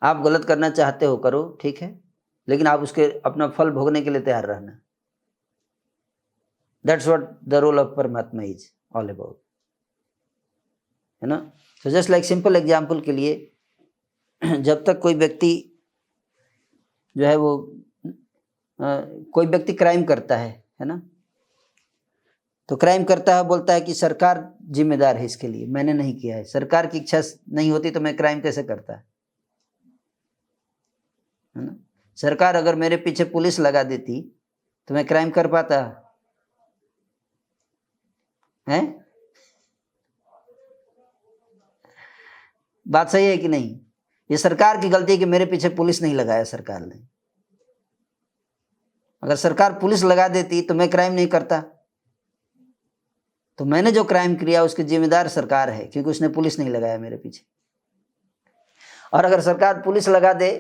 Speaker 1: आप गलत करना चाहते हो करो, ठीक है, लेकिन आप उसके अपना फल भोगने के लिए तैयार रहना। That's what the role of परमात्मा इज ऑल अबाउट, है ना। तो जस्ट लाइक सिंपल एग्जाम्पल के लिए, जब तक कोई व्यक्ति जो है वो कोई व्यक्ति क्राइम करता है ना, तो क्राइम करता है, बोलता है कि सरकार जिम्मेदार है इसके लिए, मैंने नहीं किया है, सरकार की इच्छा नहीं होती तो मैं क्राइम कैसे करता है ना। सरकार अगर मेरे पीछे पुलिस लगा देती तो मैं क्राइम कर पाता है? बात सही है कि नहीं? ये सरकार की गलती है कि मेरे पीछे पुलिस नहीं लगाया सरकार ने। अगर सरकार पुलिस लगा देती तो मैं क्राइम नहीं करता, तो मैंने जो क्राइम किया उसकी जिम्मेदार सरकार है, क्योंकि उसने पुलिस नहीं लगाया मेरे पीछे। और अगर सरकार पुलिस लगा दे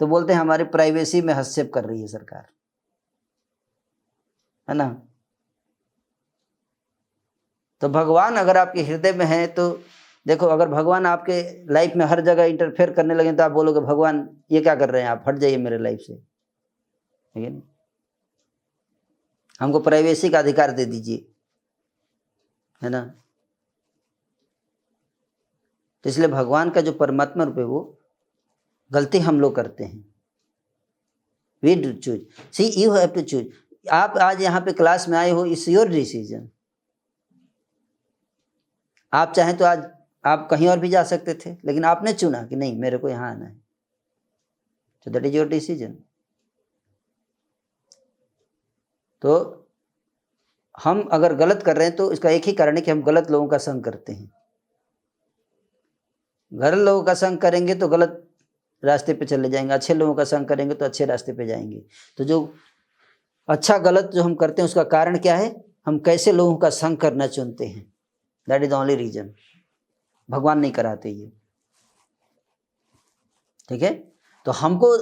Speaker 1: तो बोलते हैं हमारी प्राइवेसी में हस्तक्षेप कर रही है सरकार, है ना। तो भगवान अगर आपके हृदय में है तो देखो, अगर भगवान आपके लाइफ में हर जगह इंटरफेयर करने लगे तो आप बोलोगे भगवान ये क्या कर रहे हैं, आप हट जाइए मेरे लाइफ से, ठीक है। हमको प्राइवेसी का अधिकार दे दीजिए, है ना। तो इसलिए भगवान का जो परमात्मा रूप है वो गलती हम लोग करते हैं। We do choose, see you have to choose. आप आज यहाँ पे क्लास में आए हो, इट्स योर डिसीजन। आप चाहें तो आज आप कहीं और भी जा सकते थे, लेकिन आपने चुना कि नहीं मेरे को यहाँ आना है, तो दैट इज योर डिसीजन। तो हम अगर गलत कर रहे हैं तो इसका एक ही कारण है कि हम गलत लोगों का संग करते हैं। गलत लोगों का संग करेंगे तो गलत रास्ते पे चले जाएंगे, अच्छे लोगों का संग करेंगे तो अच्छे रास्ते पे जाएंगे। तो जो अच्छा गलत जो हम करते हैं उसका कारण क्या है, हम कैसे लोगों का संग करना चुनते हैं, that is the only reason. भगवान नहीं कराते ये, ठीक है। तो हमको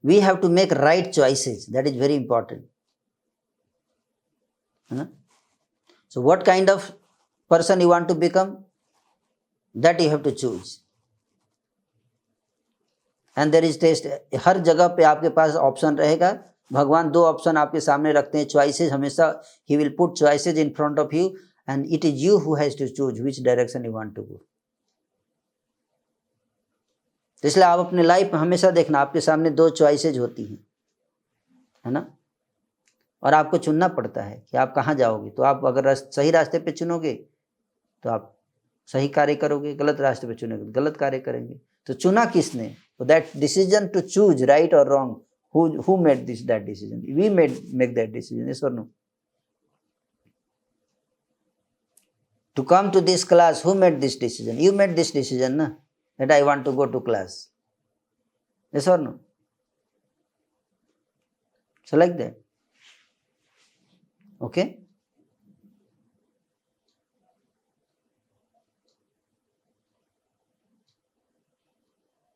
Speaker 1: we have to make right choices, that is very important, है ना। So what kind of person you want to become, that you have to choose, and there is test. हर जगह पे आपके पास ऑप्शन रहेगा। भगवान दो ऑप्शन आपके सामने रखते हैं, चॉइसेस हमेशा। He will put choices in front of you and it is you who has to choose which direction you want to go. तो इसलिए आप अपने लाइफ में हमेशा देखना, आपके सामने दो चॉइसेज होती हैं, है ना, और आपको चुनना पड़ता है कि आप कहाँ जाओगे। तो आप अगर सही रास्ते पे चुनोगे तो आप सही कार्य करोगे, गलत रास्ते पे चुनोगे तो गलत कार्य करेंगे। तो चुना किसने, तो that decision to choose right और wrong, who made that decision? We make that decision, yes or no? To come to this class, who made this decision? You made this decision, na, that I want to go to class, yes or no? So like that, okay.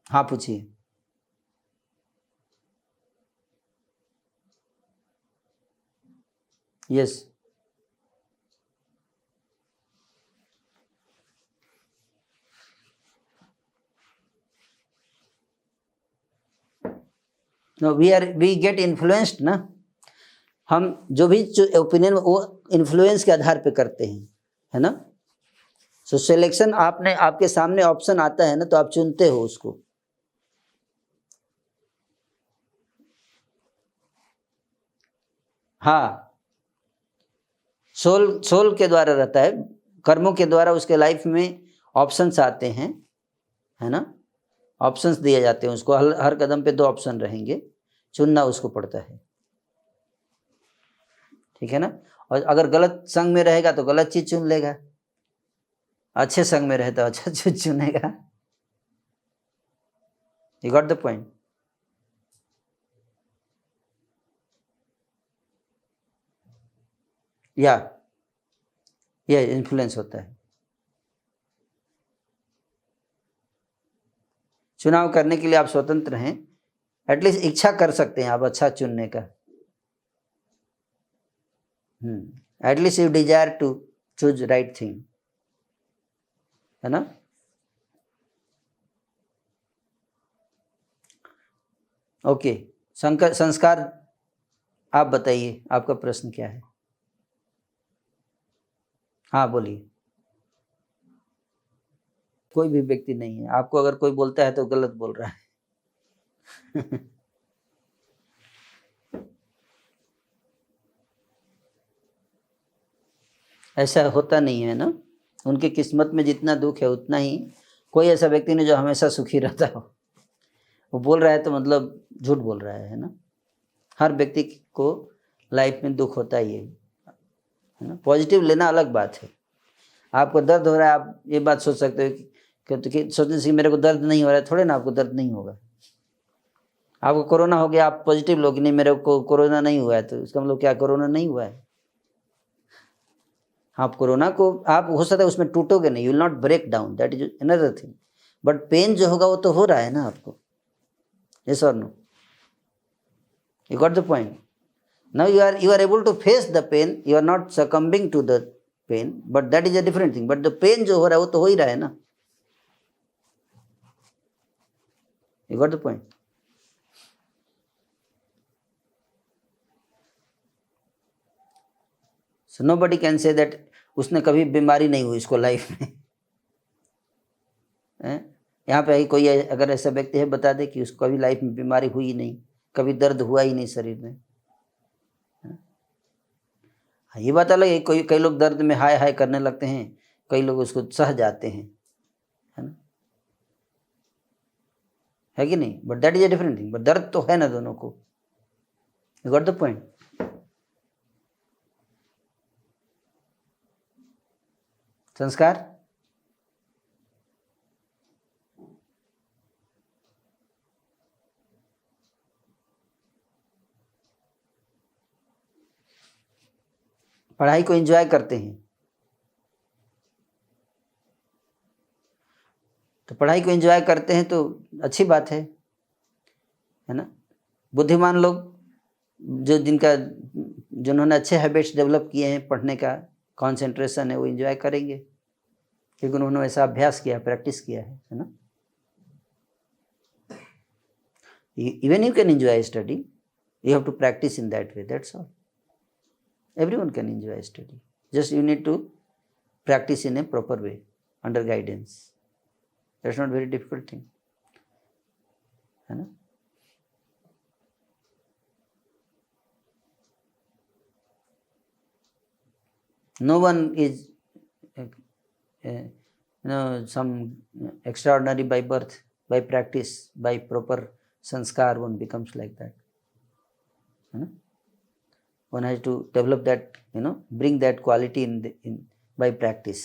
Speaker 1: हाँ पूछिए। Yes, no we get influenced ना। हम जो भी opinion वो influence के आधार पे करते हैं, है ना। सो सिलेक्शन आपने आपके सामने ऑप्शन आता है ना, तो आप चुनते हो उसको। हाँ, सोल के द्वारा रहता है, कर्मों के द्वारा उसके लाइफ में ऑप्शंस आते हैं, है ना। ऑप्शंस दिए जाते हैं उसको, हर कदम पे दो ऑप्शन रहेंगे, चुनना उसको पड़ता है, ठीक है ना। और अगर गलत संग में रहेगा तो गलत चीज चुन लेगा, अच्छे संग में रहे तो अच्छा चीज चुनेगा। You got the point. या ये इन्फ्लुएंस होता है। चुनाव करने के लिए आप स्वतंत्र हैं, एटलीस्ट इच्छा कर सकते हैं आप अच्छा चुनने का। At least you desire to choose right thing, है ना। ओके, संस्कार आप बताइए, आपका प्रश्न क्या है। हाँ बोलिए। कोई भी व्यक्ति नहीं है, आपको अगर कोई बोलता है तो गलत बोल रहा है। ऐसा होता नहीं है ना, उनकी किस्मत में जितना दुख है उतना ही। कोई ऐसा व्यक्ति नहीं जो हमेशा सुखी रहता हो। वो बोल रहा है तो मतलब झूठ बोल रहा है ना। हर व्यक्ति को लाइफ में दुख होता ही है ना। पॉजिटिव लेना अलग बात है। आपको दर्द हो रहा है, आप ये बात सोच सकते हो कि सोचने से मेरे को दर्द नहीं हो रहा है, थोड़े ना आपको दर्द नहीं होगा। आपको कोरोना हो गया, आप पॉजिटिव लोग नहीं मेरे को कोरोना नहीं हुआ है, तो इसका मतलब क्या कोरोना नहीं हुआ है। आप कोरोना को आप हो सकता है उसमें टूटोगे नहीं, you will not break down, that is another thing. But pain जो होगा वो तो हो रहा है ना आपको, यस और no, you got the point. Now you are able to face the pain, you are not succumbing to the pain, but that is a different thing. But the pain जो हो रहा है वो तो हो ही रहा है ना, you got the point. So nobody can say that उसने कभी बीमारी नहीं हुई इसको लाइफ में. यहाँ पे कोई अगर ऐसा व्यक्ति है बता दे कि उसको कभी लाइफ में बीमारी हुई ही नहीं, कभी दर्द हुआ ही नहीं शरीर में. ये बात अलग है, कई लोग दर्द में हाय हाय करने लगते हैं, कई लोग उसको सह जाते हैं, है ना, है कि नहीं. But that is a different thing. But दर्द तो है ना दोनों को. You got the point. संस्कार पढ़ाई को एंजॉय करते हैं, तो पढ़ाई को एंजॉय करते हैं तो अच्छी बात है ना. बुद्धिमान लोग जिन्होंने अच्छे हैबिट्स डेवलप किए हैं, पढ़ने का कंसंट्रेशन है, वो एंजॉय करेंगे क्योंकि उन्होंने ऐसा अभ्यास किया, प्रैक्टिस किया है ना. Even you can enjoy study, you have to practice in that way, that's all. Everyone can enjoy study. Just you need to practice in a proper way, under guidance. That's not very difficult thing. है ना. No one is some extraordinary by birth, by practice, by proper sanskar one becomes like that. है ना. One has to develop that, bring that quality by practice.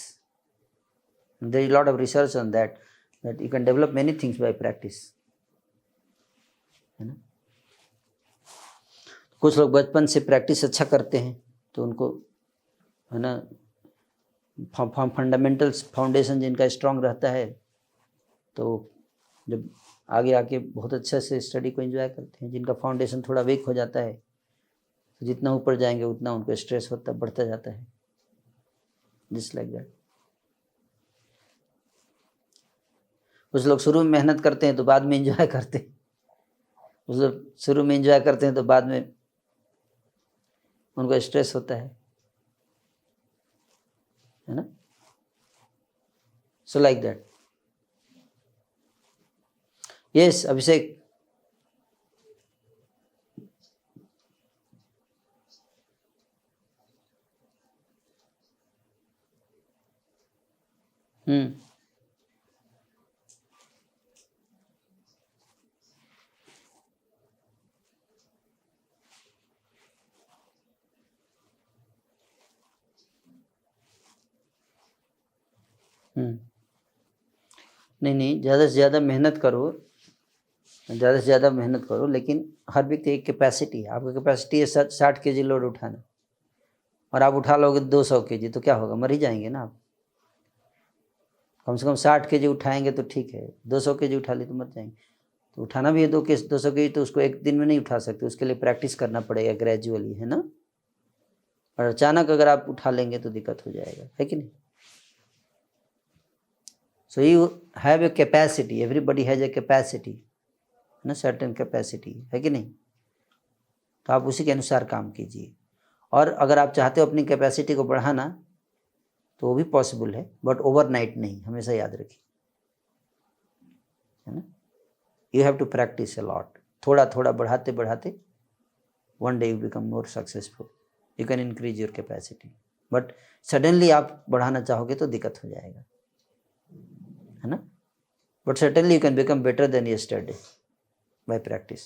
Speaker 1: And there is a lot of research on that you can develop many things by practice. है ना. कुछ लोग बचपन से practice अच्छा करते हैं तो उनको, है ना, फंडामेंटल्स फाउंडेशन जिनका स्ट्रांग रहता है तो जब आगे आके बहुत अच्छे से स्टडी को एंजॉय करते हैं. जिनका फाउंडेशन थोड़ा वीक हो जाता है तो जितना ऊपर जाएंगे उतना उनको स्ट्रेस होता बढ़ता जाता है. Just like that. कुछ लोग शुरू में मेहनत करते हैं तो बाद में एंजॉय करते हैं. कुछ लोग शुरू में एंजॉय करते हैं तो बाद में उनको स्ट्रेस होता है ना. So like that. यस अभिषेक. नहीं, ज़्यादा से ज़्यादा मेहनत करो, ज़्यादा से ज़्यादा मेहनत करो, लेकिन हर व्यक्ति एक कैपेसिटी है. आपकी कैपेसिटी है 60 kg लोड उठाना और आप उठा लोगे 200 kg तो क्या होगा, मर ही जाएंगे ना आप. कम से कम 60 kg उठाएंगे तो ठीक है, 200 kg उठा ले तो मर जाएंगे. तो उठाना भी है 200 kg तो उसको एक दिन में नहीं उठा सकते, उसके लिए प्रैक्टिस करना पड़ेगा ग्रेजुअली, है ना. और अचानक अगर आप उठा लेंगे तो दिक्कत हो जाएगा, है कि नहीं. So you have a capacity, everybody has a capacity, है ना, सर्टेन कैपेसिटी, है कि नहीं. तो आप उसी के अनुसार काम कीजिए. और अगर आप चाहते हो अपनी कैपेसिटी को बढ़ाना तो वो भी पॉसिबल है, बट ओवरनाइट नहीं, हमेशा याद रखिए, है ना. You have to practice a lot. थोड़ा थोड़ा बढ़ाते बढ़ाते one day you become more successful, you can increase your capacity. But suddenly आप बढ़ाना चाहोगे तो दिक्कत हो जाएगा, है ना. But certainly you can become better than yesterday by practice.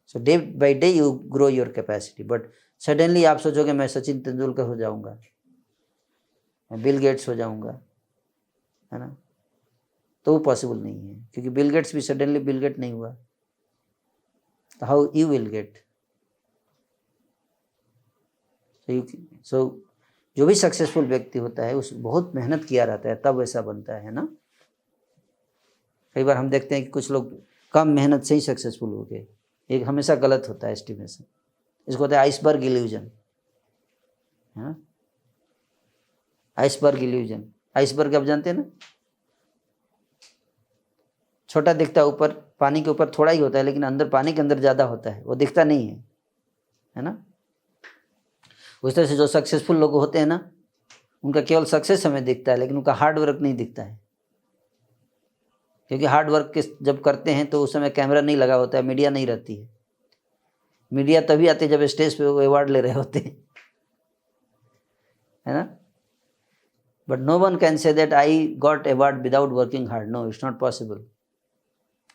Speaker 1: So day by day you grow your capacity. But suddenly आप सोचोगे मैं सचिन तेंदुलकर हो जाऊंगा, मैं बिल गेट्स हो जाऊंगा, है ना, तो वो पॉसिबल नहीं है, क्योंकि बिल गेट्स भी सडनली बिल गेट नहीं हुआ. तो हाउ यू विल गेट. सो जो भी सक्सेसफुल व्यक्ति होता है उस बहुत मेहनत किया रहता है तब ऐसा बनता है ना. कई बार हम देखते हैं कि कुछ लोग कम मेहनत से ही सक्सेसफुल हो गए, एक हमेशा गलत होता है एस्टिमेशन। इसको होता है आइसबर्ग इल्यूजन, है ना, आइसबर्ग इल्यूजन। आइसबर्ग आप जानते हैं ना, छोटा दिखता है, ऊपर पानी के ऊपर थोड़ा ही होता है, लेकिन अंदर पानी के अंदर ज़्यादा होता है, वो दिखता नहीं है ना। उस तरह से जो सक्सेसफुल लोग होते हैं ना, उनका केवल सक्सेस हमें दिखता है, लेकिन उनका हार्ड वर्क नहीं दिखता है। क्योंकि हार्ड वर्क जब करते हैं तो उस समय कैमरा नहीं लगा होता है, मीडिया नहीं रहती है। मीडिया तभी आती है जब स्टेज पे वो अवार्ड ले रहे होते हैं, है ना। But no one can say that I got award without working hard. No, it's not possible.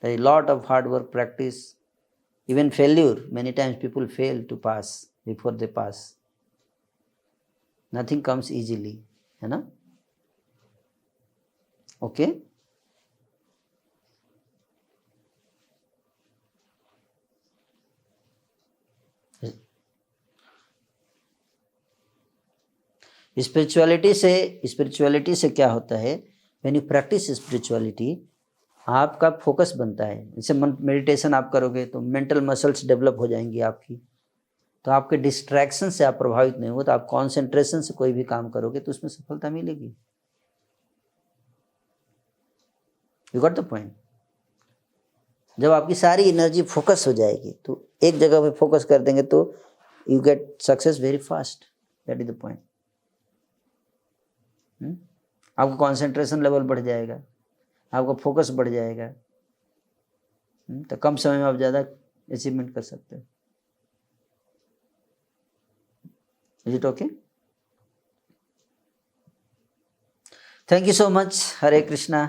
Speaker 1: There is a lot of hard work, practice, even failure. Many times people fail to pass before they pass. Nothing comes easily, है ना। Okay. Spirituality से क्या होता है, when you practice spirituality, आपका focus बनता है। जैसे मेडिटेशन आप करोगे तो मेंटल मसल्स डेवलप हो जाएंगी आपकी, तो आपके डिस्ट्रैक्शन से आप प्रभावित नहीं हो, तो आप कॉन्सेंट्रेशन से कोई भी काम करोगे तो उसमें सफलता मिलेगी। You got the point. जब आपकी सारी एनर्जी फोकस हो जाएगी, तो एक जगह पे फोकस कर देंगे तो you get success very fast. That is the point. आपका कॉन्सेंट्रेशन लेवल बढ़ जाएगा, आपका फोकस बढ़ जाएगा, तो कम समय में आप ज़्यादा अचीवमेंट कर सकते हो। Is it okay? Thank you so much. Hare Krishna.